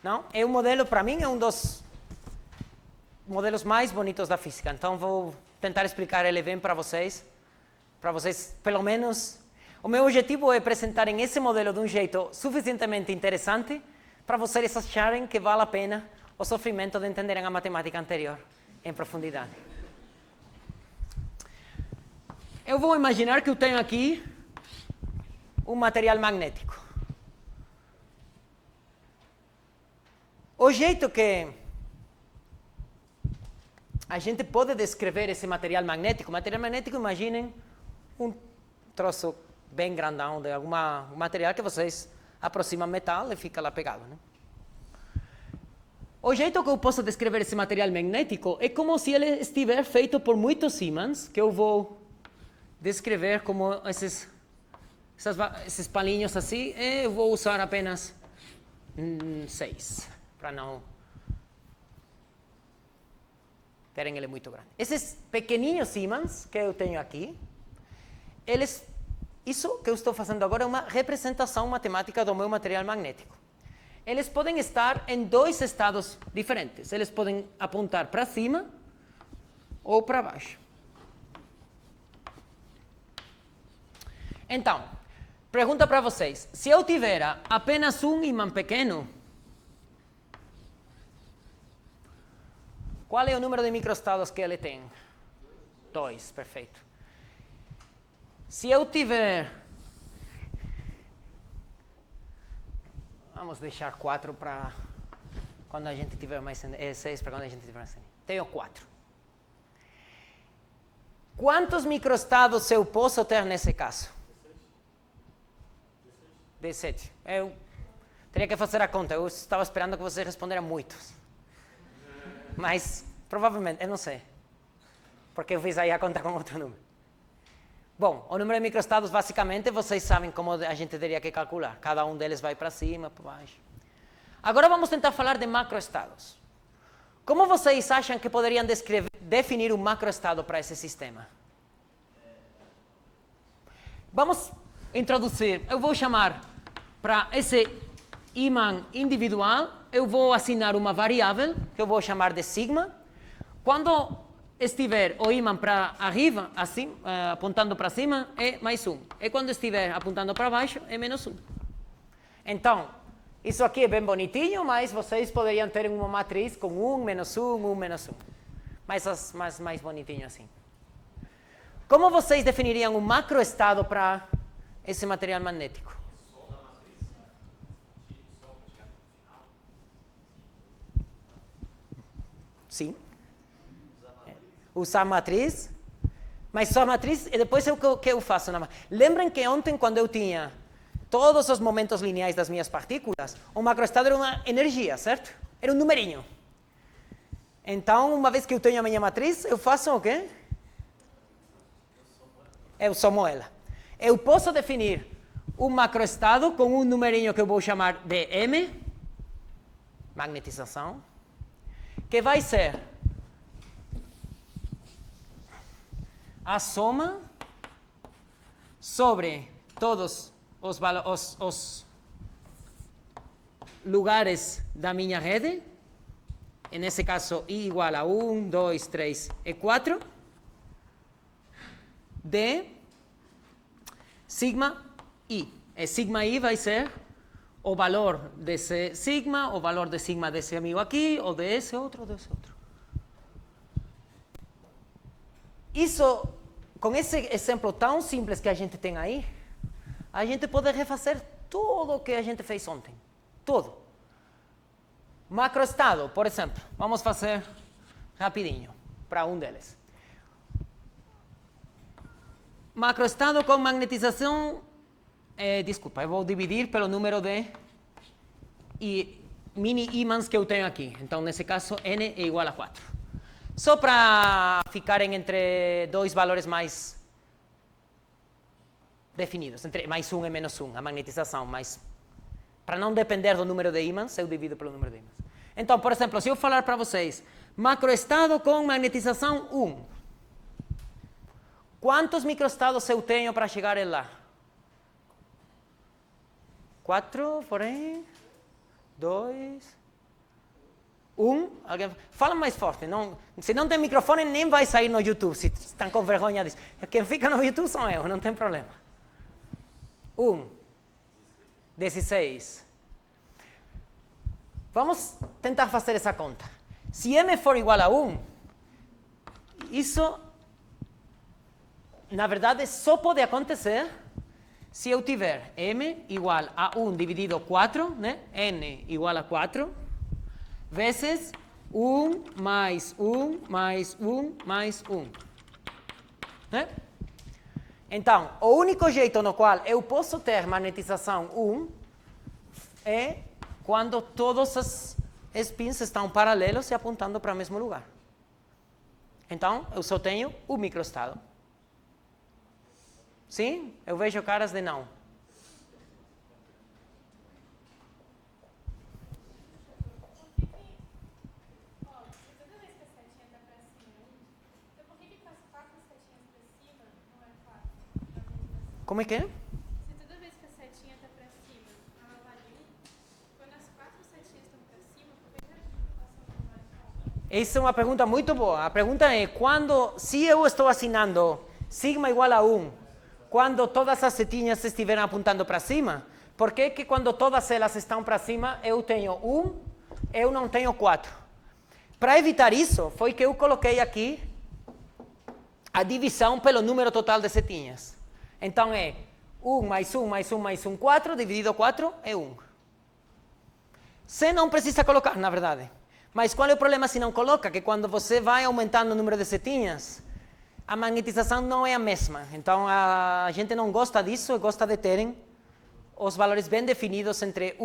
Não? É um modelo, para mim, é um dos modelos mais bonitos da física. Então, vou tentar explicar ele bem para vocês, pelo menos... O meu objetivo é apresentarem esse modelo de um jeito suficientemente interessante para vocês acharem que vale a pena o sofrimento de entenderem a matemática anterior em profundidade. Eu vou imaginar que eu tenho aqui um material magnético. O jeito que a gente pode descrever esse material magnético, imaginem um troço bem grandão de algum material que vocês aproximam metal e fica lá pegado, né? O jeito que eu posso descrever esse material magnético é como se ele estiver feito por muitos ímãs, que eu vou descrever como esses palinhos assim, e eu vou usar apenas 6, para não terem ele muito grande. Esses pequenininhos ímãs que eu tenho aqui, isso que eu estou fazendo agora é uma representação matemática do meu material magnético. Eles podem estar em 2 estados diferentes. Eles podem apontar para cima ou para baixo. Então, pergunta para vocês. Se eu tiver apenas um ímã pequeno, qual é o número de microestados que ele tem? 2, perfeito. Se eu tiver... Vamos deixar 4 para quando a gente tiver mais... 6 para quando a gente tiver mais... Tenho 4. Quantos microestados eu posso ter nesse caso? 17. Eu teria que fazer a conta. Eu estava esperando que você respondesse muitos. Mas, provavelmente, eu não sei. Porque eu fiz aí a conta com outro número. Bom, o número de microestados, basicamente, vocês sabem como a gente teria que calcular. Cada um deles vai para cima, para baixo. Agora vamos tentar falar de macroestados. Como vocês acham que poderiam definir um macroestado para esse sistema? Vamos introduzir, eu vou chamar para esse ímã individual, eu vou assinar uma variável, que eu vou chamar de sigma. Quando estiver o ímã para arriba, assim, apontando para cima, é mais 1. E quando estiver apontando para baixo, é menos 1. Então, isso aqui é bem bonitinho, mas vocês poderiam ter uma matriz com 1, menos 1, 1, menos 1. Mais bonitinho assim. Como vocês definiriam um macroestado para esse material magnético? Sim. Usar a matriz. Mas só a matriz, e depois o que eu faço? Lembrem que ontem, quando eu tinha todos os momentos lineares das minhas partículas, o macroestado era uma energia, certo? Era um numerinho. Então, uma vez que eu tenho a minha matriz, eu faço o quê? Eu somo ela. Eu posso definir um macroestado com um numerinho que eu vou chamar de M, magnetização, que vai ser a soma sobre todos os lugares da minha rede, nesse caso I igual a 1, 2, 3 e 4, de sigma I. E sigma I vai ser o valor desse sigma, o valor de sigma desse amigo aqui, ou desse outro, desse outro. Isso, com esse exemplo tão simples que a gente tem aí, a gente pode refazer tudo o que a gente fez ontem. Tudo. Macroestado, por exemplo. Vamos fazer rapidinho para um deles. Macroestado com magnetização, desculpa, eu vou dividir pelo número de mini ímãs que eu tenho aqui. Então, nesse caso, N é igual a 4. Só para ficarem entre dois valores mais definidos, entre mais 1 e menos 1, a magnetização, mas para não depender do número de ímãs, eu divido pelo número de ímãs. Então, por exemplo, se eu falar para vocês, macroestado com magnetização 1, quantos microestados eu tenho para chegar lá? 4, por aí, 2, 1. Alguém fala mais forte. Não, se não tem microfone, nem vai sair no YouTube, se estão com vergonha disso. Quem fica no YouTube sou eu, não tem problema. 1, 16. Vamos tentar fazer essa conta. Se M for igual a 1, isso, na verdade, só pode acontecer se eu tiver M igual a 1 dividido 4, né? N igual a 4, vezes 1 mais 1 mais 1 mais 1. Né? Então, o único jeito no qual eu posso ter magnetização 1 é quando todos os spins estão paralelos e apontando para o mesmo lugar. Então, eu só tenho um microestado. Sim? Eu vejo caras de não. Como é que é? Se toda vez que a setinha está para cima, ela vale 1, quando as 4 setinhas estão para cima, por que a multiplicação não vale 4? Essa é uma pergunta muito boa. A pergunta é, se eu estou assinando sigma igual a 1, quando todas as setinhas estiverem apontando para cima, por que quando todas elas estão para cima, eu tenho 1, eu não tenho 4? Para evitar isso, foi que eu coloquei aqui a divisão pelo número total de setinhas. Então, é 1 mais 1 mais 1 mais 1, 4, dividido 4 é 1. Você não precisa colocar, na verdade. Mas qual é o problema se não coloca? Que quando você vai aumentando o número de setinhas, a magnetização não é a mesma. Então, a gente não gosta disso, gosta de terem os valores bem definidos entre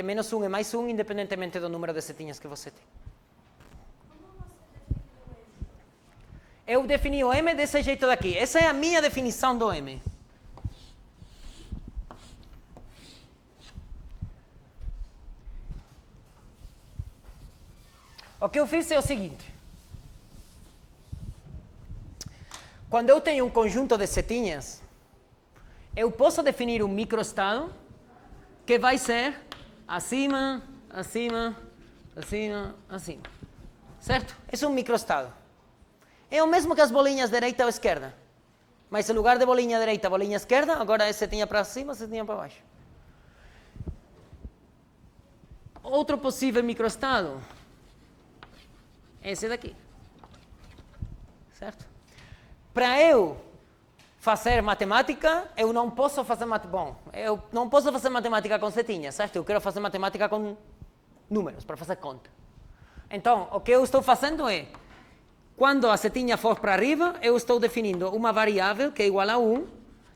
menos 1 e mais 1, independentemente do número de setinhas que você tem. Como eu defini o M desse jeito daqui. Essa é a minha definição do M. O que eu fiz é o seguinte. Quando eu tenho um conjunto de setinhas, eu posso definir um microestado que vai ser acima, acima, acima, acima. Certo? Esse é um microestado. É o mesmo que as bolinhas direita ou esquerda. Mas em lugar de bolinha direita, bolinha esquerda, agora é setinha para cima, setinha para baixo. Outro possível microestado. Esse daqui. Certo? Para eu fazer matemática, eu não posso fazer eu não posso fazer matemática com setinhas, certo? Eu quero fazer matemática com números, para fazer conta. Então, o que eu estou fazendo é, quando a setinha for para arriba, eu estou definindo uma variável que é igual a 1,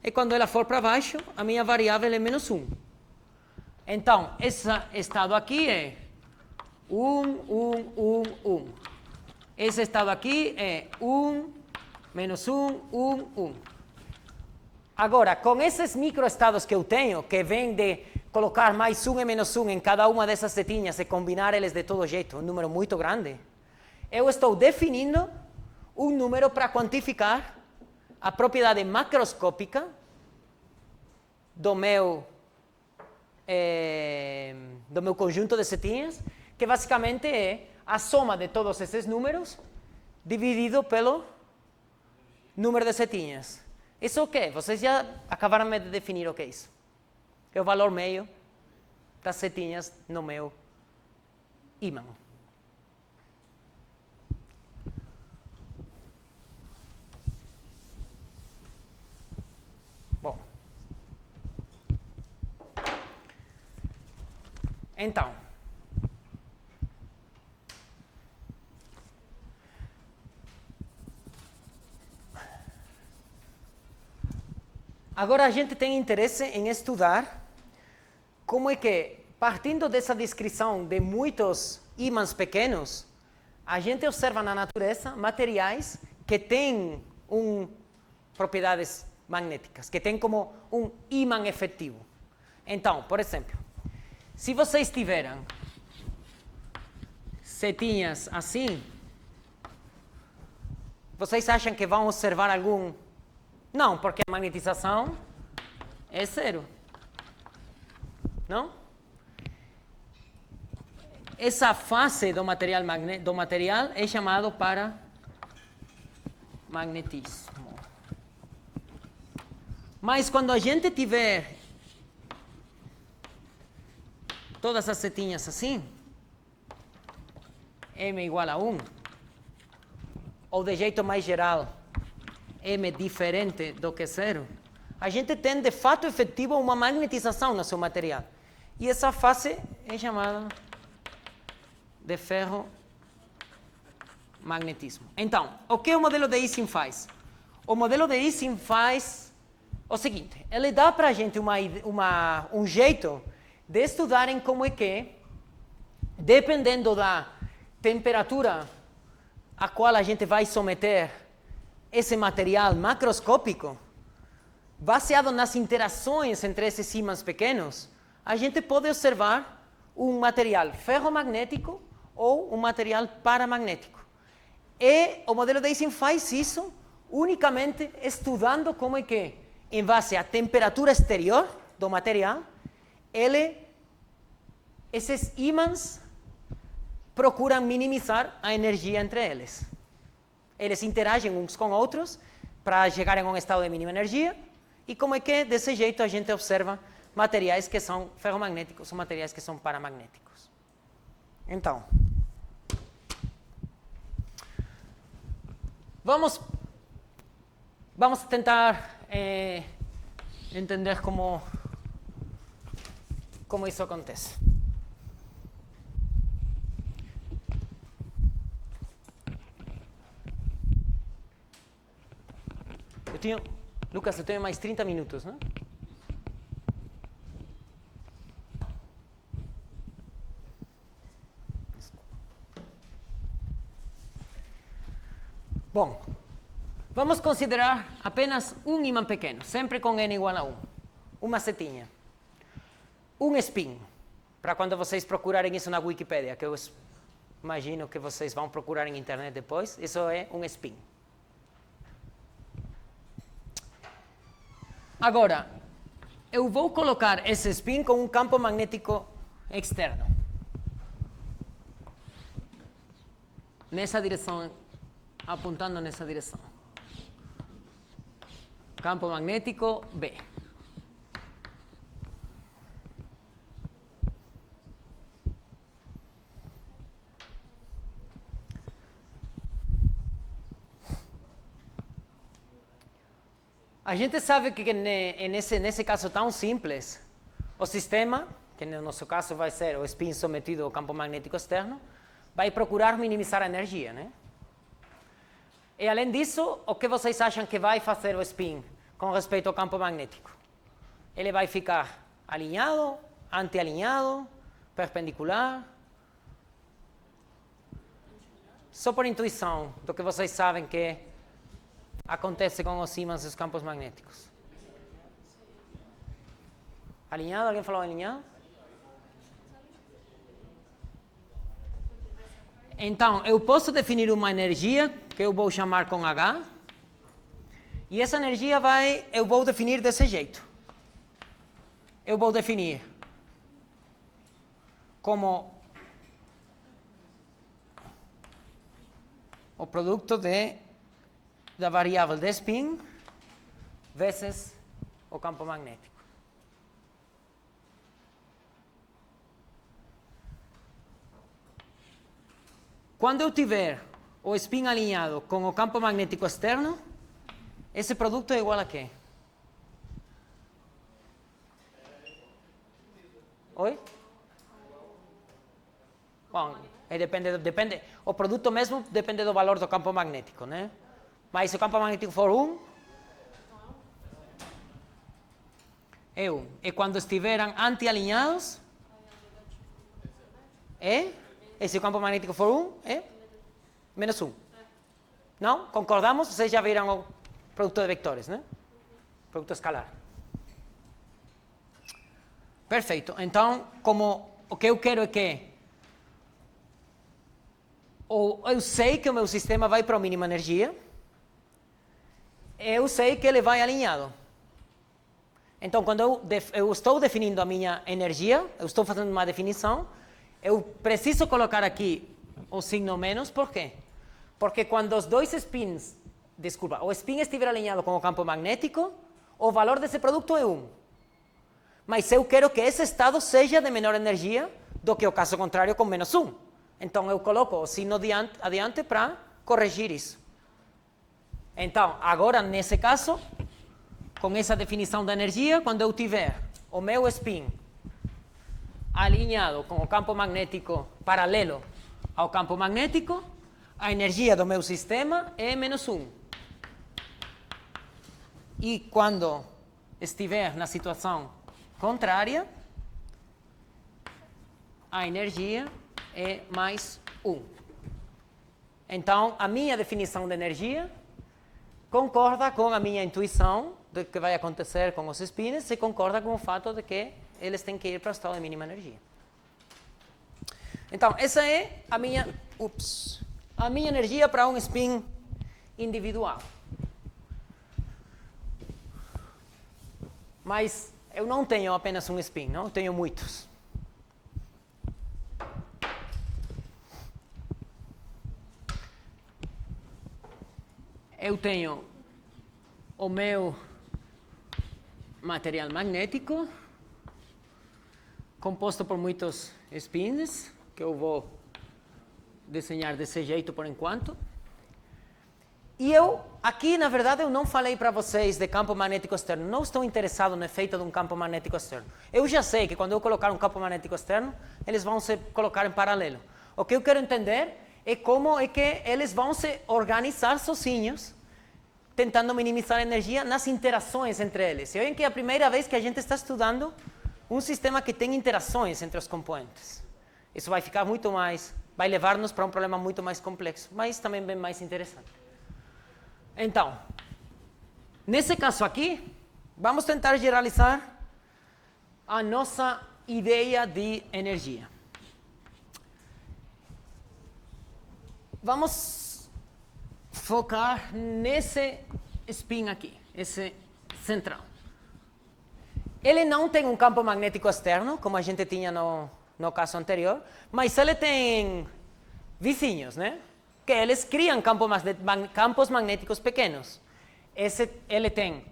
e quando ela for para baixo, a minha variável é menos 1. Então, esse estado aqui é 1, 1, 1, 1. Esse estado aqui é 1, menos 1, 1, 1. Agora, com esses microestados que eu tenho, que vêm de colocar mais 1 e menos 1 em cada uma dessas setinhas e combinar eles de todo jeito, um número muito grande, eu estou definindo um número para quantificar a propriedade macroscópica do meu conjunto de setinhas, que basicamente é a soma de todos esses números dividido pelo número de setinhas. Isso é o quê? Vocês já acabaram de definir o que é isso. É o valor meio das setinhas no meu ímã. Bom. Então. Agora a gente tem interesse em estudar como é que, partindo dessa descrição de muitos ímãs pequenos, a gente observa na natureza materiais que têm propriedades magnéticas, que têm como um ímã efetivo. Então, por exemplo, se vocês tiverem setinhas assim, vocês acham que vão observar algum... Não, porque a magnetização é zero. Não? Essa fase do material é chamado para magnetismo. Mas quando a gente tiver todas as setinhas assim, M igual a 1, ou de jeito mais geral, M diferente do que zero, a gente tem de fato efetivo uma magnetização no seu material. E essa fase é chamada de ferromagnetismo. Então, o que o modelo de Ising faz? O modelo de Ising faz o seguinte, ele dá para a gente um jeito de estudarem como é que, dependendo da temperatura a qual a gente vai someter esse material macroscópico, baseado nas interações entre esses ímãs pequenos, a gente pode observar um material ferromagnético ou um material paramagnético. E o modelo de Ising faz isso unicamente estudando como é que, em base à temperatura exterior do material, esses ímãs procuram minimizar a energia entre eles. Eles interagem uns com outros para chegarem a um estado de mínima energia, e como é que, desse jeito, a gente observa materiais que são ferromagnéticos ou materiais que são paramagnéticos. Então, vamos tentar entender como isso acontece. Lucas, eu tenho mais 30 minutos, né? Bom, Vamos considerar apenas um ímã pequeno, sempre com N igual a 1. Uma setinha. Um spin. Para quando vocês procurarem isso na Wikipedia, que eu imagino que vocês vão procurar em internet depois, isso é um spin. Agora, eu vou colocar esse spin com um campo magnético externo. Nessa direção, apontando nessa direção. Campo magnético B. A gente sabe que nesse caso tão simples, o sistema, que no nosso caso vai ser o spin sometido ao campo magnético externo, vai procurar minimizar a energia, né? E além disso, o que vocês acham que vai fazer o spin com respeito ao campo magnético? Ele vai ficar alinhado, anti-alinhado, perpendicular? Só por intuição do que vocês sabem que acontece com os ímãs dos campos magnéticos. Alinhado? Alguém falou alinhado? Então, eu posso definir uma energia que eu vou chamar com H. E essa energia eu vou definir desse jeito. Eu vou definir como o produto da variável de spin vezes o campo magnético. Quando eu tiver o spin alinhado com o campo magnético externo, esse produto é igual a quê? Oi? Bom, depende. O produto mesmo depende do valor do campo magnético, né? Mas se o campo magnético for 1, é 1. E quando estiverem anti-alinhados, é? E se o campo magnético for 1, é? Menos 1. Não? Concordamos? Vocês já viram o produto de vectores, né? Produto escalar. Perfeito. Então, o que eu quero é que eu sei que o meu sistema vai para a mínima energia, eu sei que ele vai alinhado. Então, quando eu estou definindo a minha energia, eu estou fazendo uma definição, eu preciso colocar aqui o signo menos, por quê? Porque quando os dois spins, o spin estiver alinhado com o campo magnético, o valor desse produto é 1. Mas eu quero que esse estado seja de menor energia do que o caso contrário com menos 1. Então, eu coloco o signo adiante para corrigir isso. Então, agora, nesse caso, com essa definição da energia, quando eu tiver o meu spin alinhado com o campo magnético paralelo ao campo magnético, a energia do meu sistema é menos 1. E quando estiver na situação contrária, a energia é mais 1. Então, a minha definição de energia concorda com a minha intuição do que vai acontecer com os spins e concorda com o fato de que eles têm que ir para o estado de mínima energia. Então, essa é a minha energia para um spin individual. Mas eu não tenho apenas um spin, não? Eu tenho muitos. Eu tenho o meu material magnético, composto por muitos spins, que eu vou desenhar desse jeito por enquanto. E aqui, na verdade, eu não falei para vocês de campo magnético externo. Não estou interessado no efeito de um campo magnético externo. Eu já sei que quando eu colocar um campo magnético externo, eles vão se colocar em paralelo. O que eu quero entender é como é que eles vão se organizar sozinhos, tentando minimizar a energia nas interações entre eles. E olhem que é a primeira vez que a gente está estudando um sistema que tem interações entre os componentes. Isso vai ficar vai levar-nos para um problema muito mais complexo, mas também bem mais interessante. Então, nesse caso aqui, vamos tentar generalizar a nossa ideia de energia. Vamos focar nesse spin aqui, esse central. Ele não tem um campo magnético externo, como a gente tinha no caso anterior, mas ele tem vizinhos, né? Que eles criam campos magnéticos pequenos. Ele tem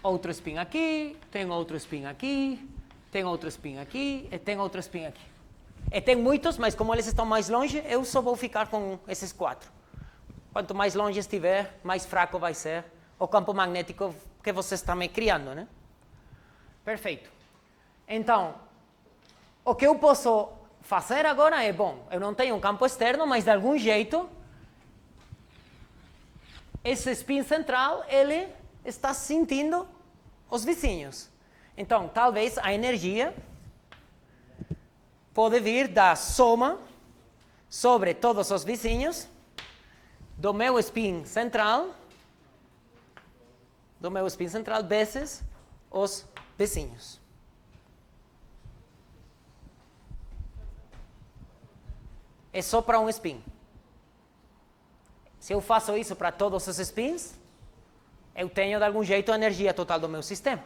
outro spin aqui, tem outro spin aqui, tem outro spin aqui e tem outro spin aqui. E tem muitos, mas como eles estão mais longe, eu só vou ficar com esses 4. Quanto mais longe estiver, mais fraco vai ser o campo magnético que você está me criando, né? Perfeito. Então, o que eu posso fazer agora é, bom, eu não tenho um campo externo, mas de algum jeito, esse spin central, ele está sentindo os vizinhos. Então, talvez a energia pode vir da soma sobre todos os vizinhos do meu spin central vezes os vizinhos. É só para um spin. Se eu faço isso para todos os spins, eu tenho de algum jeito a energia total do meu sistema.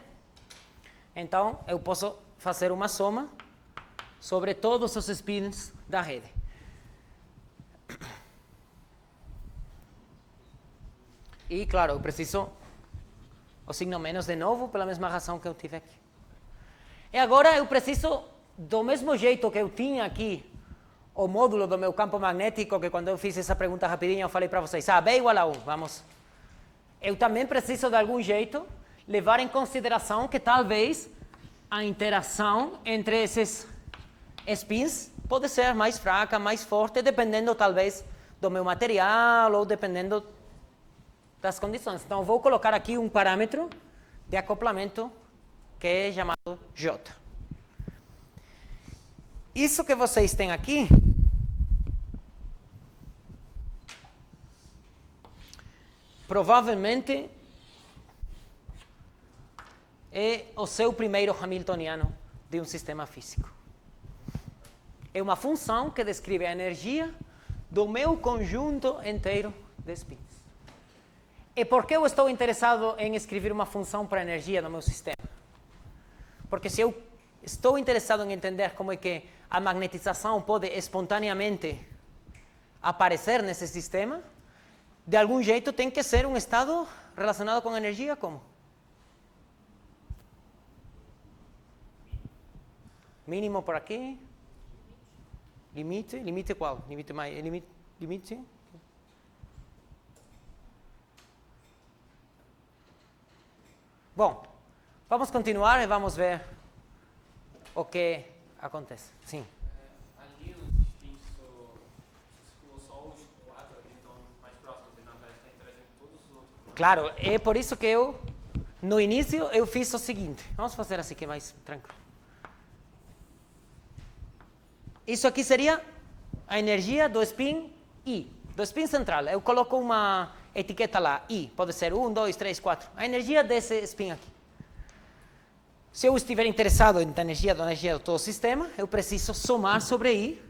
Então, eu posso fazer uma soma sobre todos os spins da rede. E, claro, eu preciso o signo menos de novo, pela mesma razão que eu tive aqui. E agora eu preciso, do mesmo jeito que eu tinha aqui, o módulo do meu campo magnético, que quando eu fiz essa pergunta rapidinho, eu falei para vocês, B igual a 1, vamos. Eu também preciso, de algum jeito, levar em consideração que talvez a interação entre esses spins pode ser mais fraca, mais forte, dependendo, talvez, do meu material ou dependendo das condições. Então, vou colocar aqui um parâmetro de acoplamento que é chamado J. Isso que vocês têm aqui provavelmente é o seu primeiro Hamiltoniano de um sistema físico. É uma função que descreve a energia do meu conjunto inteiro de spins. E por que eu estou interessado em escrever uma função para a energia no meu sistema? Porque se eu estou interessado em entender como é que a magnetização pode espontaneamente aparecer nesse sistema, de algum jeito tem que ser um estado relacionado com energia, como? Mínimo por aqui. Limite? Limite qual? Limite mais? Limite? Bom, vamos continuar e vamos ver o que acontece. Sim. Ali nos spins, você falou só os 4 ali, então mais próximos, na verdade está interagindo com todos os outros. Claro, é por isso que eu, no início, eu fiz o seguinte. Vamos fazer assim que é mais tranquilo. Isso aqui seria a energia do spin I, do spin central. Eu coloco uma etiqueta lá, I, pode ser 1, 2, 3, 4. A energia desse spin aqui. Se eu estiver interessado na energia do todo o sistema, eu preciso somar sobre I.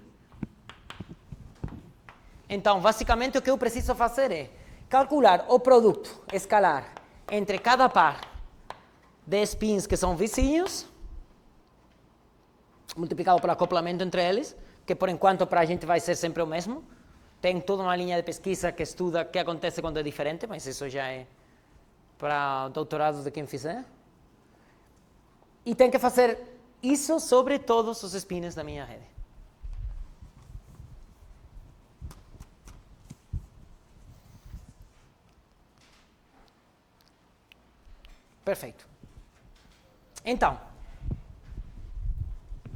Então, basicamente, o que eu preciso fazer é calcular o produto escalar entre cada par de spins que são vizinhos, multiplicado pelo acoplamento entre eles, que por enquanto para a gente vai ser sempre o mesmo. Tem toda uma linha de pesquisa que estuda o que acontece quando é diferente, mas isso já é para doutorado de quem fizer. E tem que fazer isso sobre todos os spins da minha rede. Perfeito. Então,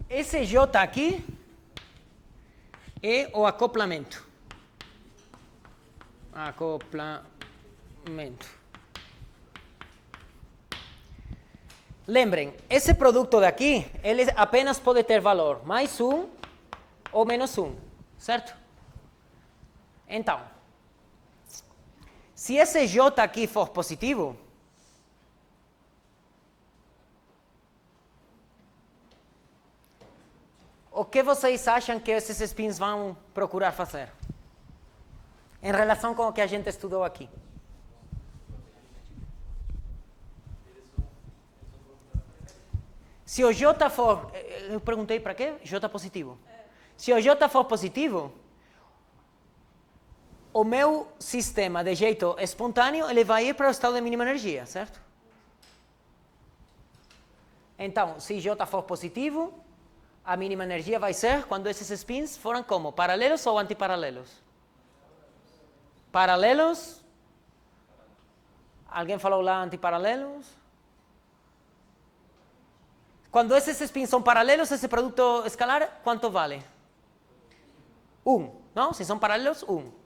esse J aqui é o acoplamento. Acoplamento. Lembrem, esse produto daqui, ele apenas pode ter valor mais 1 ou menos 1, certo? Então, Se esse J aqui for positivo, o que vocês acham que esses spins vão procurar fazer? Em relação com o que a gente estudou aqui. Se o J for... Eu perguntei para quê? J positivo. Se o J for positivo, o meu sistema, de jeito espontâneo, ele vai ir para o estado de mínima energia, certo? Então, se J for positivo, a mínima energia vai ser quando esses spins forem como? Paralelos ou antiparalelos? Paralelos? Alguém falou lá antiparalelos? Quando esses spins são paralelos, esse produto escalar, quanto vale? 1, não? Se são paralelos, 1.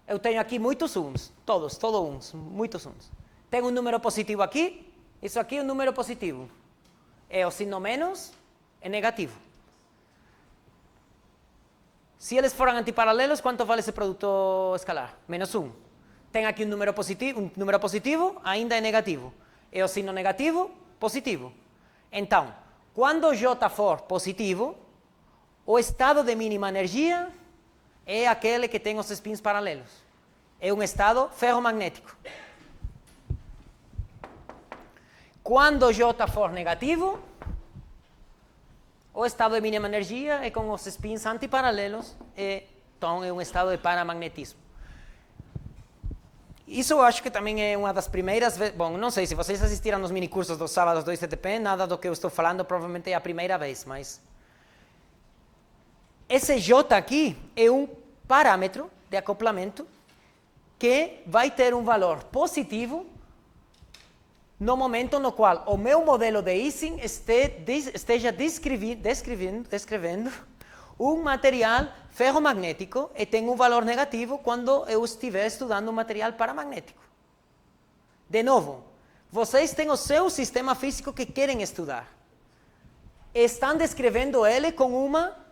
Eu tenho aqui muitos uns, todos uns, muitos uns. Tenho um número positivo aqui, isso aqui é um número positivo. É o signo menos, é negativo. Se eles forem antiparalelos, quanto vale esse produto escalar? Menos 1. Tem aqui um número positivo, ainda é negativo. É o signo negativo, positivo. Então, quando J for positivo, o estado de mínima energia é aquele que tem os spins paralelos. É um estado ferromagnético. Quando J for negativo, o estado de mínima energia é com os spins antiparalelos, então é um estado de paramagnetismo. Isso eu acho que também é uma das primeiras vezes... Bom, não sei, se vocês assistiram nos minicursos dos sábados do ICTP, nada do que eu estou falando provavelmente é a primeira vez, mas... Esse J aqui é um parâmetro de acoplamento que vai ter um valor positivo no momento no qual o meu modelo de Ising esteja descrevendo um material ferromagnético e tem um valor negativo quando eu estiver estudando um material paramagnético. De novo, vocês têm o seu sistema físico que querem estudar. Estão descrevendo ele com uma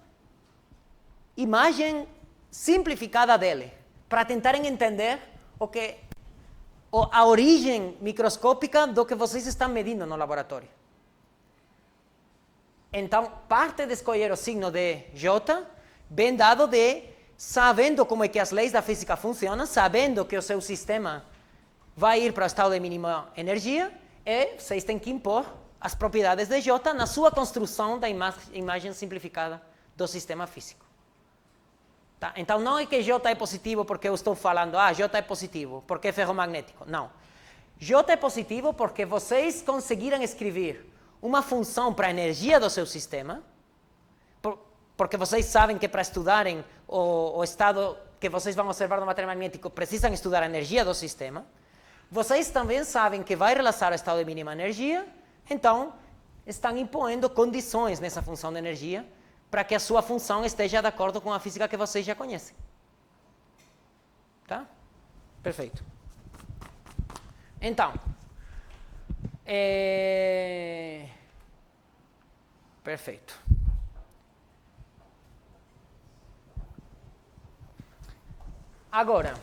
imagem simplificada dele, para tentarem entender a origem microscópica do que vocês estão medindo no laboratório. Então, parte de escolher o signo de J vem dado de sabendo como é que as leis da física funcionam, sabendo que o seu sistema vai ir para o estado de mínima energia, e vocês têm que impor as propriedades de J na sua construção da imagem simplificada do sistema físico. Tá? Então, não é que J é positivo porque eu estou falando, J é positivo, porque é ferromagnético. Não. J é positivo porque vocês conseguiram escrever uma função para a energia do seu sistema, porque vocês sabem que para estudarem o estado que vocês vão observar no material magnético, precisam estudar a energia do sistema. Vocês também sabem que vai relaxar o estado de mínima energia, então estão impondo condições nessa função de energia para que a sua função esteja de acordo com a física que vocês já conhecem. Tá? Perfeito. Então, perfeito. Agora,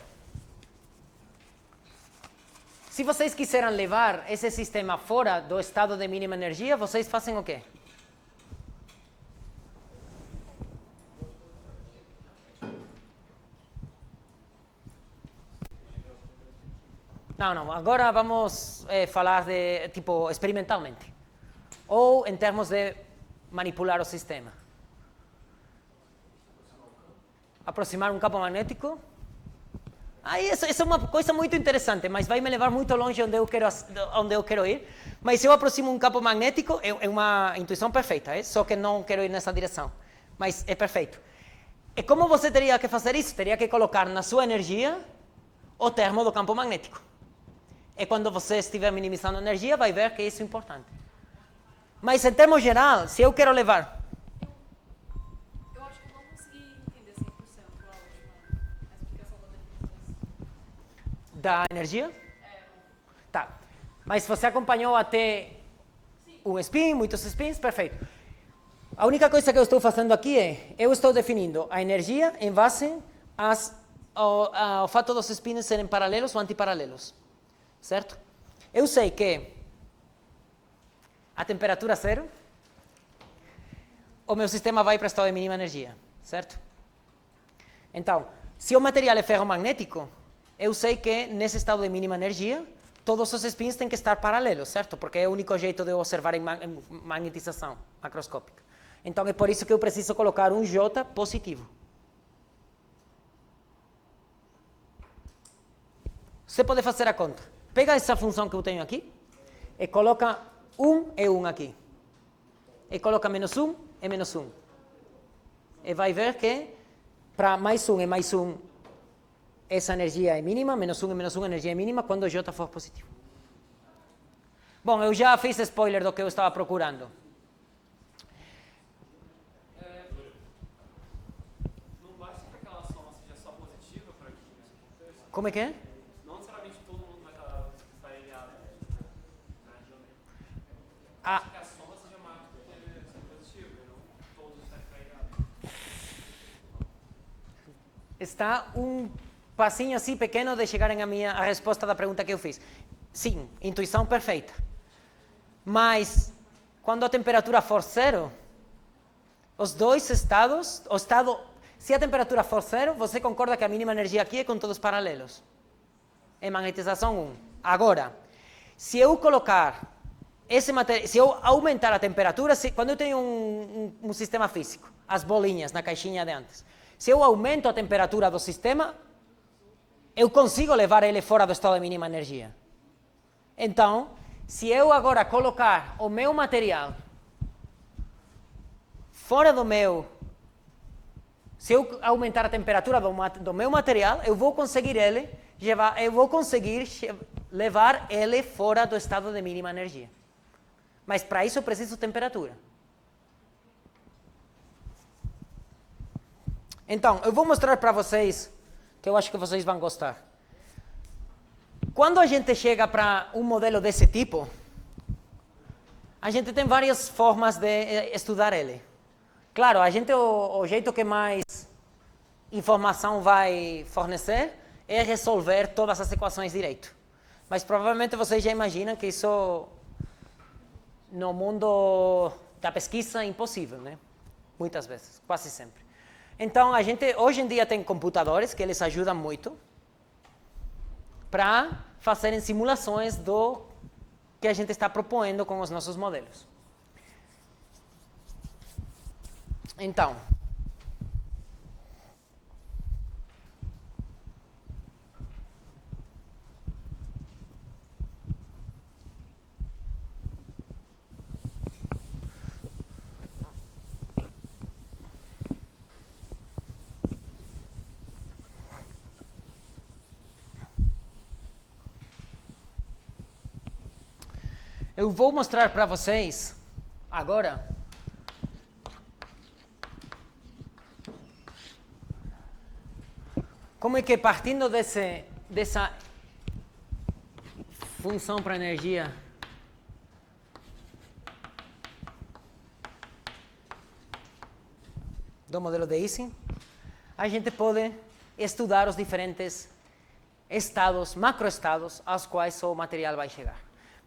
se vocês quiserem levar esse sistema fora do estado de mínima energia, vocês fazem o quê? Não, agora vamos falar de, tipo, experimentalmente. Ou em termos de manipular o sistema. Aproximar um campo magnético. Isso é uma coisa muito interessante, mas vai me levar muito longe onde eu quero ir. Mas se eu aproximo um campo magnético, é uma intuição perfeita, só que não quero ir nessa direção. Mas é perfeito. E como você teria que fazer isso? Teria que colocar na sua energia o termo do campo magnético. E quando você estiver minimizando a energia, vai ver que isso é importante. Mas em termos geral, se eu quero levar... Eu acho que eu não consegui entender 100% a explicação da energia? Tá. Mas você acompanhou até um spin, muitos spins? Perfeito. A única coisa que eu estou fazendo aqui eu estou definindo a energia em base às o fato dos spins serem paralelos ou antiparalelos, certo? Eu sei que a temperatura zero, o meu sistema vai para estado de mínima energia, certo? Então, se o material é ferromagnético, eu sei que nesse estado de mínima energia, todos os spins têm que estar paralelos, certo? Porque é o único jeito de eu observar em magnetização macroscópica. Então, é por isso que eu preciso colocar um J positivo. Você pode fazer a conta. Pega essa função que eu tenho aqui e coloca 1 e 1 aqui. E coloca menos 1 e menos 1. E vai ver que para mais 1 e mais 1, essa energia é mínima, menos 1 e menos 1, a energia é mínima quando o J for positivo. Bom, eu já fiz spoiler do que eu estava procurando. Não basta que aquela soma seja só positiva para que isso aconteça? Como é que é? Não necessariamente todo mundo vai estar alinhado na geometria. Ah, Que a soma seja maior que ser positiva, e não todos estarem carregados. está um passinho assim pequeno de chegarem a resposta da pergunta que eu fiz. Sim, intuição perfeita. Mas, quando a temperatura for zero, os dois estados, se a temperatura for zero, você concorda que a mínima energia aqui é com todos paralelos. É magnetização 1. Agora, se eu colocar se eu aumentar a temperatura, quando eu tenho um sistema físico, as bolinhas na caixinha de antes, se eu aumento a temperatura do sistema, eu consigo levar ele fora do estado de mínima energia. Então, se eu agora colocar o meu material fora do meu... Se eu aumentar a temperatura do meu material, eu vou conseguir levar ele fora do estado de mínima energia. Mas para isso eu preciso temperatura. Então, eu vou mostrar para vocês, que eu acho que vocês vão gostar. Quando a gente chega para um modelo desse tipo, a gente tem várias formas de estudar ele. Claro, o jeito que mais informação vai fornecer é resolver todas as equações direito. Mas provavelmente vocês já imaginam que isso, no mundo da pesquisa, é impossível, né? Muitas vezes, quase sempre. Então, a gente hoje em dia tem computadores que eles ajudam muito para fazerem simulações do que a gente está propondo com os nossos modelos. Então, eu vou mostrar para vocês agora como é que, partindo dessa função para energia, do modelo de Ising, a gente pode estudar os diferentes estados, macroestados, aos quais o material vai chegar.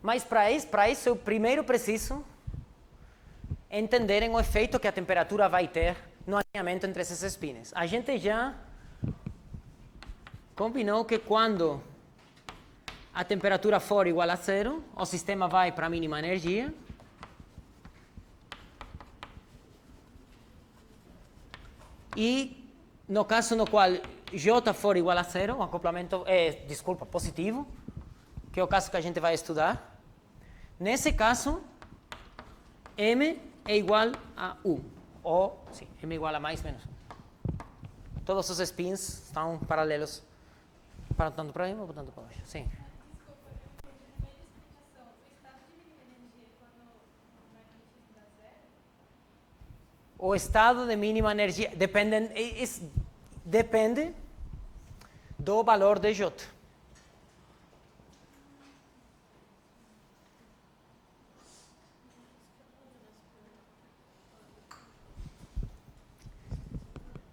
Mas para isso eu primeiro preciso entender o efeito que a temperatura vai ter no alinhamento entre esses spins. A gente já combinou que quando a temperatura for igual a zero, o sistema vai para a mínima energia. E no caso no qual J for igual a zero, o acoplamento positivo, que é o caso que a gente vai estudar. Nesse caso, M é igual a U. Ou, sim, M é igual a mais menos 1. Todos os spins estão paralelos, tanto para cima ou tanto para baixo. Sim. Desculpa, eu perdi no meio da explicação. O estado de mínima energia quando o magnetismo dá zero? O estado de mínima energia depende do valor de J.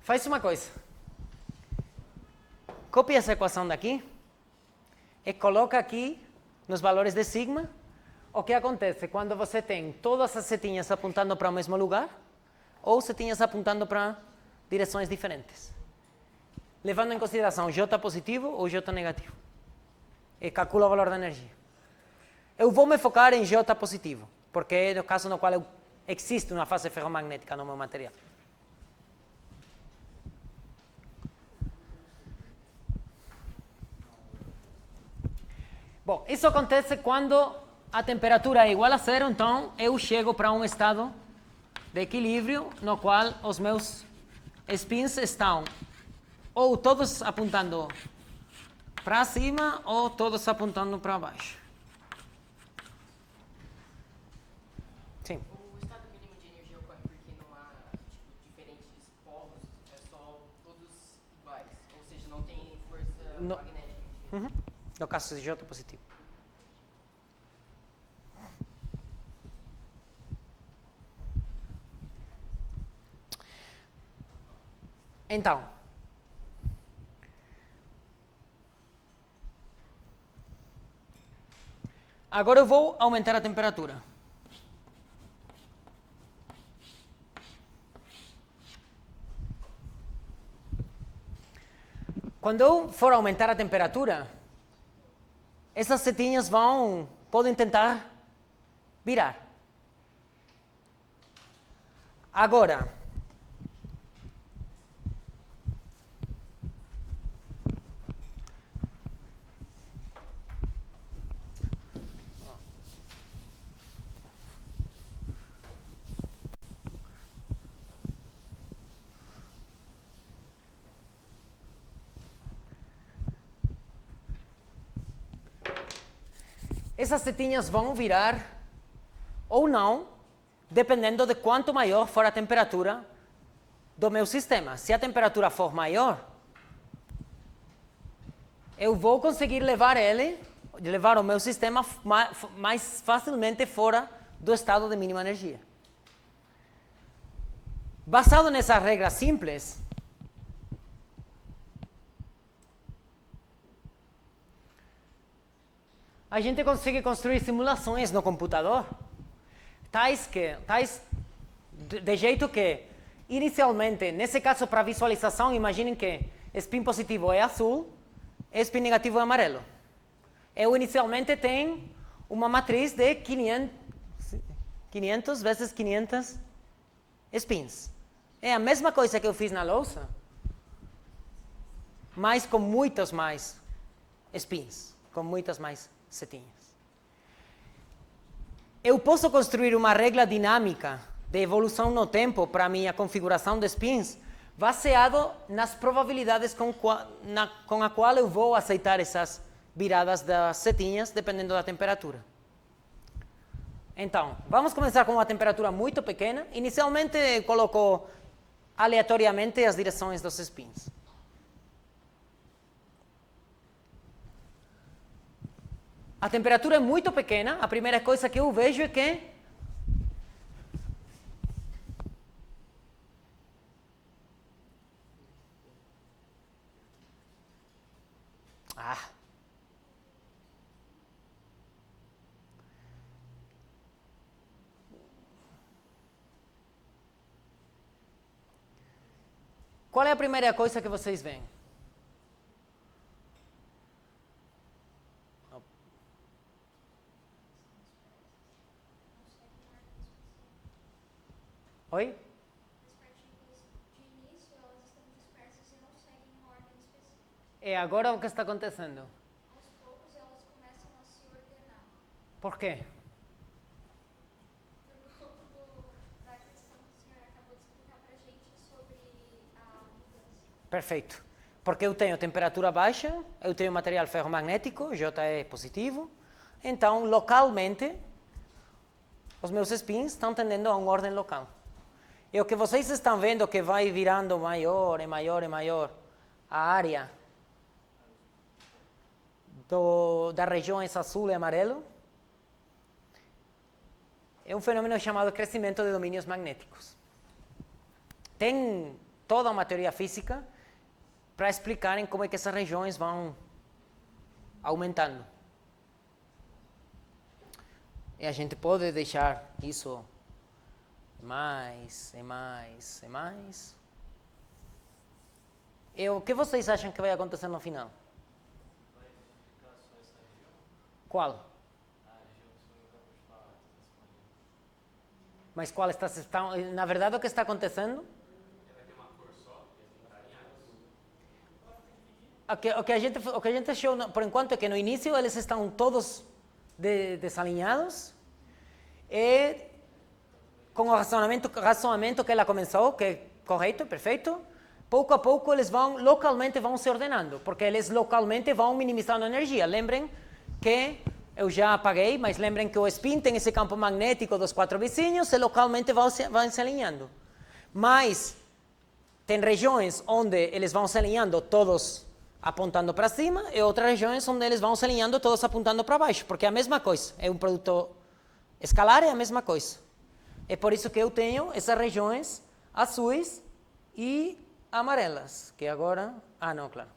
Faz uma coisa. copia essa equação daqui e coloca aqui nos valores de sigma o que acontece quando você tem todas as setinhas apontando para o mesmo lugar ou setinhas apontando para direções diferentes. Levando em consideração J positivo ou J negativo. E calcula o valor da energia. Eu vou me focar em J positivo, porque é o caso no qual existe uma fase ferromagnética no meu material. Bom, isso acontece quando a temperatura é igual a zero, então eu chego para um estado de equilíbrio no qual os meus spins estão ou todos apontando para cima ou todos apontando para baixo. Sim. O estado mínimo de energia ocorre porque não há diferentes polos, é só todos iguais, ou seja, não tem força magnética. Uhum. No caso de J positivo. Então, agora eu vou aumentar a temperatura. Quando eu for aumentar a temperatura, essas setinhas podem tentar virar. Agora, essas setinhas vão virar ou não, dependendo de quanto maior for a temperatura do meu sistema. Se a temperatura for maior, eu vou conseguir levar o meu sistema mais facilmente fora do estado de mínima energia. Basado nessa regra simples, a gente consegue construir simulações no computador, de jeito que, inicialmente, nesse caso para visualização, imaginem que spin positivo é azul, spin negativo é amarelo. Eu inicialmente tenho uma matriz de 500 vezes 500 spins. É a mesma coisa que eu fiz na louça, mas com muitos mais spins, com muitas mais setinhas. Eu posso construir uma regra dinâmica de evolução no tempo para a minha configuração de spins, baseado nas probabilidades com a qual eu vou aceitar essas viradas das setinhas, dependendo da temperatura. Então, vamos começar com uma temperatura muito pequena. Inicialmente, coloco aleatoriamente as direções dos spins. A temperatura é muito pequena, a primeira coisa que eu vejo é que qual é a primeira coisa que vocês veem? Oi? As partículas de início, elas estão dispersas e não seguem uma ordem específica. E agora o que está acontecendo? Aos poucos, elas começam a se ordenar. Por quê? Por conta da questão que o senhor acabou de explicar para a gente sobre a mudança. Perfeito. Porque eu tenho temperatura baixa, eu tenho material ferromagnético, J é positivo, então, localmente, os meus spins estão tendendo a uma ordem local. E o que vocês estão vendo que vai virando maior e maior e maior a área das regiões azul e amarelo é um fenômeno chamado crescimento de domínios magnéticos. Tem toda uma teoria física para explicarem como é que essas regiões vão aumentando. E a gente pode deixar isso mais, e mais, e mais. E o que vocês acham que vai acontecer no final? Vai ficar só essa região? Qual? A região que você acabou de falar, que está disponível. Mas qual está... Na verdade, o que está acontecendo... Vai ter uma cor só, que eles vão estar alinhados. O que a gente achou, por enquanto, é que no início eles estão todos desalinhados e com o racionamento que ela começou, que é correto, perfeito, pouco a pouco eles localmente vão se ordenando, porque eles localmente vão minimizando a energia. Lembrem que, eu já apaguei, mas lembrem que o spin tem esse campo magnético dos 4 vizinhos e localmente vão se alinhando. Mas tem regiões onde eles vão se alinhando todos apontando para cima e outras regiões onde eles vão se alinhando todos apontando para baixo, porque é a mesma coisa, é um produto escalar, é a mesma coisa. É por isso que eu tenho essas regiões azuis e amarelas, que agora... Ah, não, claro.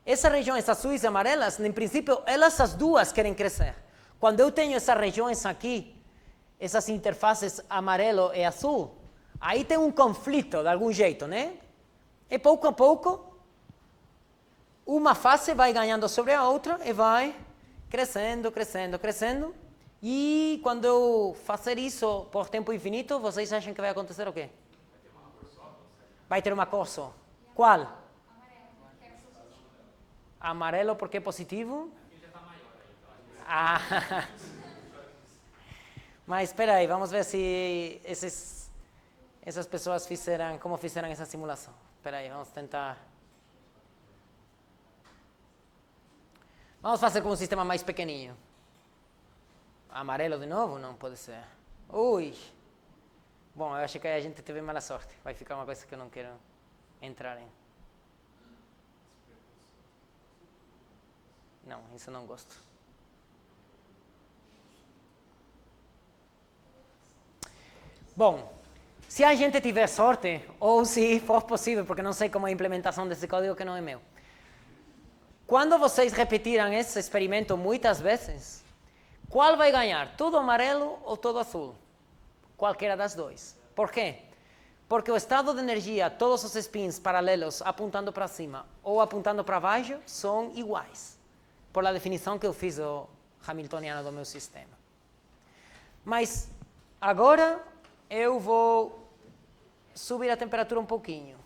Essas regiões azuis e amarelas, em princípio, elas as duas querem crescer. Quando eu tenho essas regiões aqui, essas interfaces amarelo e azul, aí tem um conflito de algum jeito, né? E pouco a pouco, uma fase vai ganhando sobre a outra e vai crescendo, crescendo, crescendo. E quando eu fazer isso por tempo infinito, vocês acham que vai acontecer o quê? Vai ter uma cor só. Qual? Amarelo porque é positivo? Ah, mas espera aí, vamos ver se essas pessoas como fizeram essa simulação. Espera aí, vamos tentar. Vamos fazer com um sistema mais pequenininho. Amarelo de novo? Não pode ser. Ui. Bom, eu acho que a gente teve mala sorte. Vai ficar uma coisa que eu não quero entrar em. Não, isso eu não gosto. Bom, se a gente tiver sorte, ou se for possível, porque não sei como é a implementação desse código que não é meu. Quando vocês repetirem esse experimento muitas vezes, qual vai ganhar? Todo amarelo ou todo azul? Qualquer das duas. Por quê? Porque o estado de energia, todos os spins paralelos apontando para cima ou apontando para baixo, são iguais. Por a definição que eu fiz do hamiltoniano do meu sistema. Mas agora eu vou subir a temperatura um pouquinho.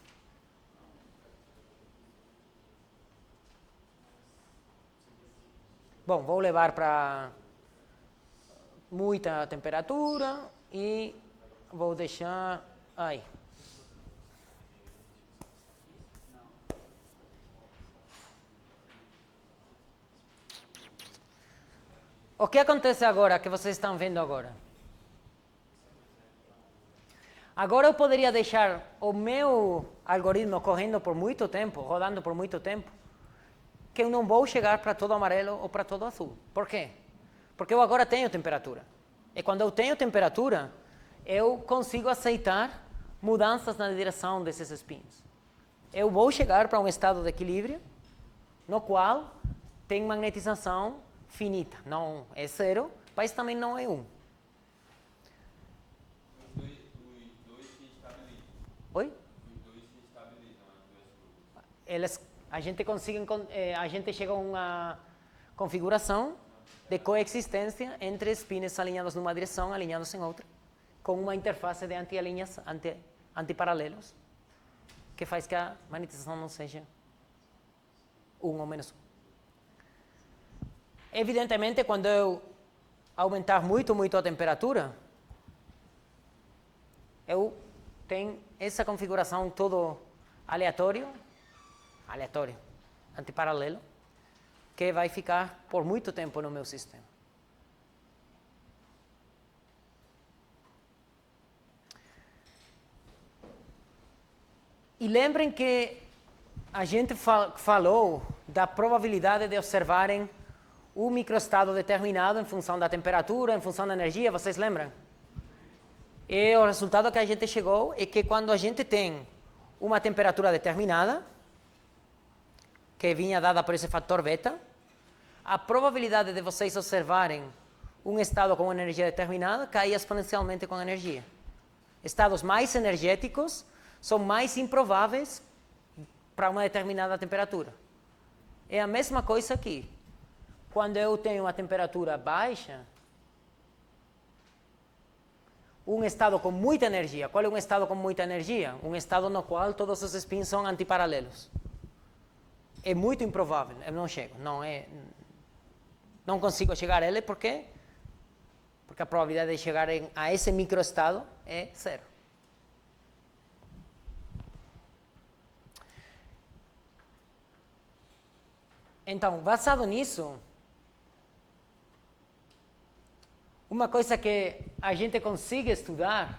Bom, vou levar para muita temperatura e vou deixar... Ai. O que acontece agora, que vocês estão vendo agora? Agora eu poderia deixar o meu algoritmo correndo por muito tempo, rodando por muito tempo, que eu não vou chegar para todo amarelo ou para todo azul. Por quê? Porque eu agora tenho temperatura. E quando eu tenho temperatura, eu consigo aceitar mudanças na direção desses spins. Eu vou chegar para um estado de equilíbrio, no qual tem magnetização finita. Não é 0, mas também não é 1. Os dois se estabilizam. Oi? Os dois se estabilizam, as duas curvas. A gente chega a uma configuração de coexistência entre spins alinhados numa direção, alinhados em outra, com uma interface de antiparalelos, que faz que a magnetização não seja 1 ou menos 1. Evidentemente, quando eu aumentar muito a temperatura, eu tenho essa configuração todo aleatório, antiparalelo, que vai ficar por muito tempo no meu sistema. E lembrem que a gente falou da probabilidade de observarem o microestado determinado em função da temperatura, em função da energia, vocês lembram? E o resultado que a gente chegou é que quando a gente tem uma temperatura determinada, que vinha dada por esse fator beta, a probabilidade de vocês observarem um estado com energia determinada cai exponencialmente com energia. Estados mais energéticos são mais improváveis para uma determinada temperatura. É a mesma coisa aqui. Quando eu tenho uma temperatura baixa, um estado com muita energia. Qual é um estado com muita energia? Um estado no qual todos os spins são antiparalelos. É muito improvável. Eu não chego. Não consigo chegar a ele porque a probabilidade de chegar a esse microestado é zero. Então, baseado nisso, uma coisa que a gente consegue estudar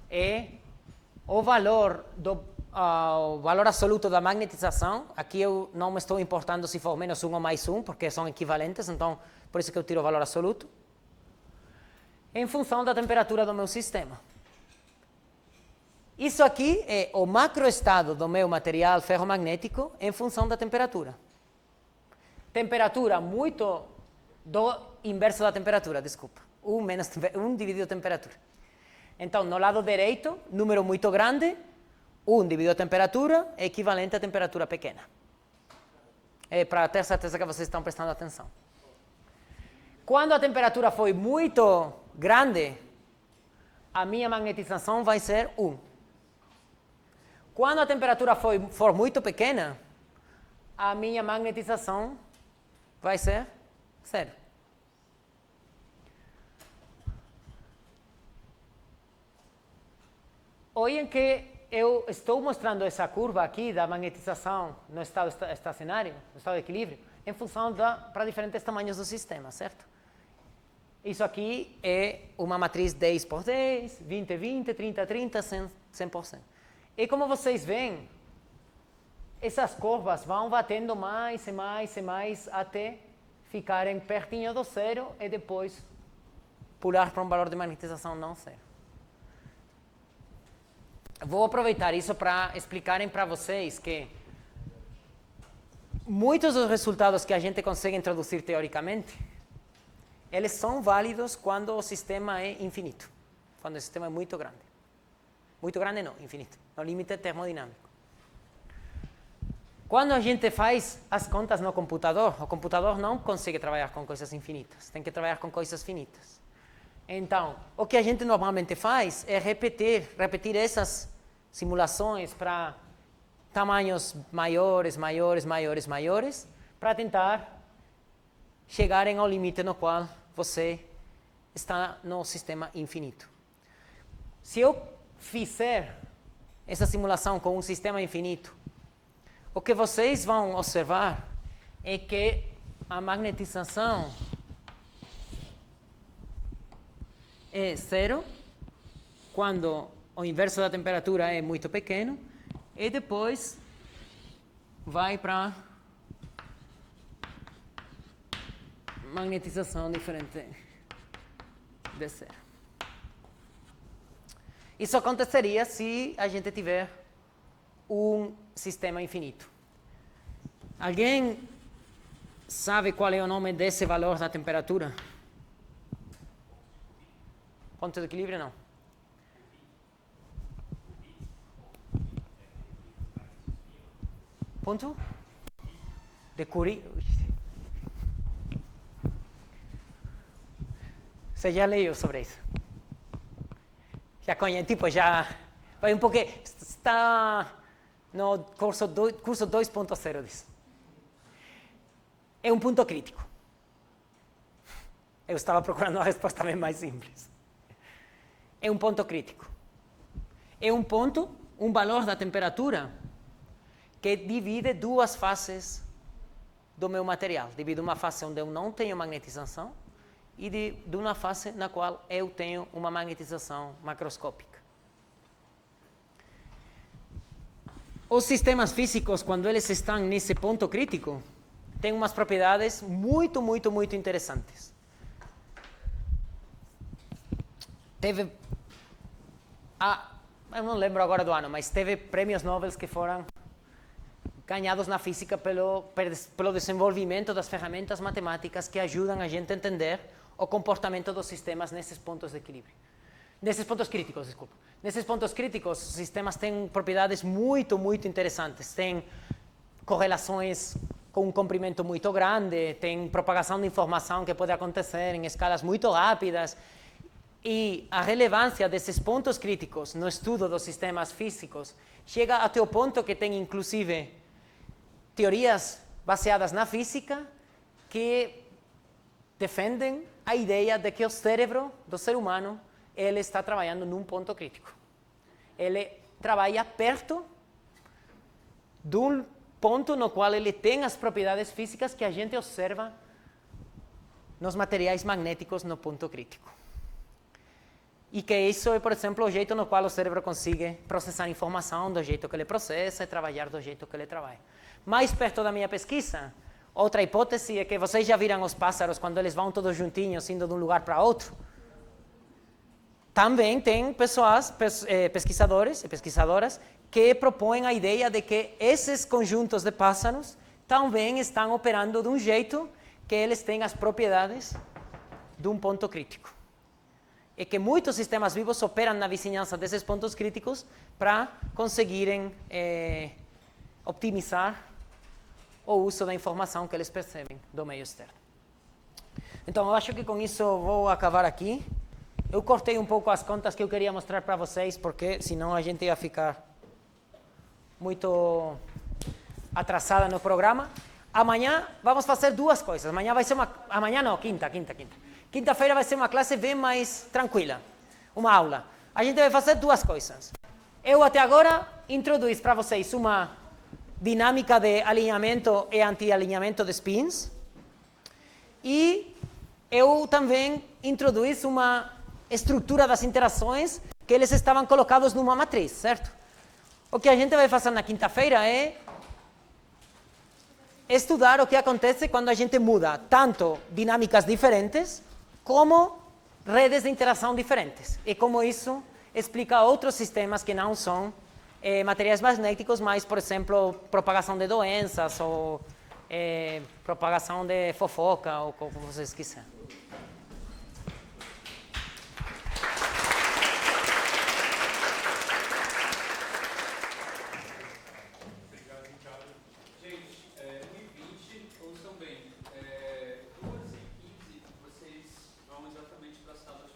é o valor absoluto da magnetização. Aqui eu não me estou importando se for menos 1 ou mais 1, porque são equivalentes, então por isso que eu tiro o valor absoluto, em função da temperatura do meu sistema. Isso aqui é o macroestado do meu material ferromagnético em função da temperatura. Temperatura muito do inverso da temperatura, desculpa. 1 dividido temperatura. Então, no lado direito, número muito grande, 1 dividido temperatura é equivalente a temperatura pequena. É para ter certeza que vocês estão prestando atenção. Quando a temperatura foi muito grande, a minha magnetização vai ser 1. Quando a temperatura for muito pequena, a minha magnetização vai ser 0. Olhem que eu estou mostrando essa curva aqui da magnetização no estado estacionário, no estado de equilíbrio, em função para diferentes tamanhos do sistema, certo? Isso aqui é uma matriz 10 por 10, 20 20, 30 30, 100%. E como vocês veem, essas curvas vão batendo mais e mais e mais até ficarem pertinho do zero e depois pular para um valor de magnetização não zero. Vou aproveitar isso para explicarem para vocês que muitos dos resultados que a gente consegue introduzir teoricamente, eles são válidos quando o sistema é infinito, quando o sistema é muito grande. Muito grande não, infinito, no limite termodinâmico. Quando a gente faz as contas no computador, o computador não consegue trabalhar com coisas infinitas, tem que trabalhar com coisas finitas. Então, o que a gente normalmente faz é repetir essas simulações para tamanhos maiores, para tentar chegarem ao limite no qual você está no sistema infinito. Se eu fizer essa simulação com um sistema infinito, o que vocês vão observar é que a magnetização é 0 quando o inverso da temperatura é muito pequeno e depois vai para magnetização diferente de 0. Isso aconteceria se a gente tiver um sistema infinito. Alguém sabe qual é o nome desse valor da temperatura? Ponto de equilíbrio, não. Ponto de Curie. Você já leu sobre isso? Já conhece, tipo, já vai um pouquinho, está no curso 2.0 disso. É um ponto crítico. Eu estava procurando uma resposta bem mais simples. É um ponto crítico. É um ponto, um valor da temperatura que divide duas fases do meu material. Divide uma fase onde eu não tenho magnetização e de uma fase na qual eu tenho uma magnetização macroscópica. Os sistemas físicos, quando eles estão nesse ponto crítico, têm umas propriedades muito interessantes. eu não lembro agora do ano, mas teve prêmios Nobel que foram ganhados na física pelo desenvolvimento das ferramentas matemáticas que ajudam a gente a entender o comportamento dos sistemas nesses pontos de equilíbrio. Nesses pontos críticos, desculpa. Nesses pontos críticos, os sistemas têm propriedades muito, muito interessantes. Tem correlações com um comprimento muito grande, tem propagação de informação que pode acontecer em escalas muito rápidas. E a relevância desses pontos críticos no estudo dos sistemas físicos chega até o ponto que tem, inclusive, teorias baseadas na física que defendem a ideia de que o cérebro do ser humano ele está trabalhando num ponto crítico. Ele trabalha perto de um ponto no qual ele tem as propriedades físicas que a gente observa nos materiais magnéticos no ponto crítico. E que isso é, por exemplo, o jeito no qual o cérebro consegue processar informação, do jeito que ele processa e trabalhar do jeito que ele trabalha. Mais perto da minha pesquisa, outra hipótese é que vocês já viram os pássaros quando eles vão todos juntinhos, indo de um lugar para outro? Também tem pesquisadores e pesquisadoras que propõem a ideia de que esses conjuntos de pássaros também estão operando de um jeito que eles têm as propriedades de um ponto crítico. E que muitos sistemas vivos operam na vizinhança desses pontos críticos para conseguirem optimizar o uso da informação que eles percebem do meio externo. Então, eu acho que com isso eu vou acabar aqui. Eu cortei um pouco as contas que eu queria mostrar para vocês, porque senão a gente ia ficar muito atrasada no programa. Amanhã vamos fazer duas coisas. Amanhã vai ser Quinta-feira vai ser uma classe bem mais tranquila, uma aula. A gente vai fazer duas coisas. Eu até agora introduzi para vocês uma dinâmica de alinhamento e anti-alinhamento de spins. E eu também introduzi uma estrutura das interações que eles estavam colocados numa matriz, certo? O que a gente vai fazer na quinta-feira é estudar o que acontece quando a gente muda tanto dinâmicas diferentes como redes de interação diferentes. E como isso explica outros sistemas que não são materiais magnéticos, mas, por exemplo, propagação de doenças ou propagação de fofoca, ou como vocês quiserem. Ouçam bem, 2h15 vocês vão exatamente para a sala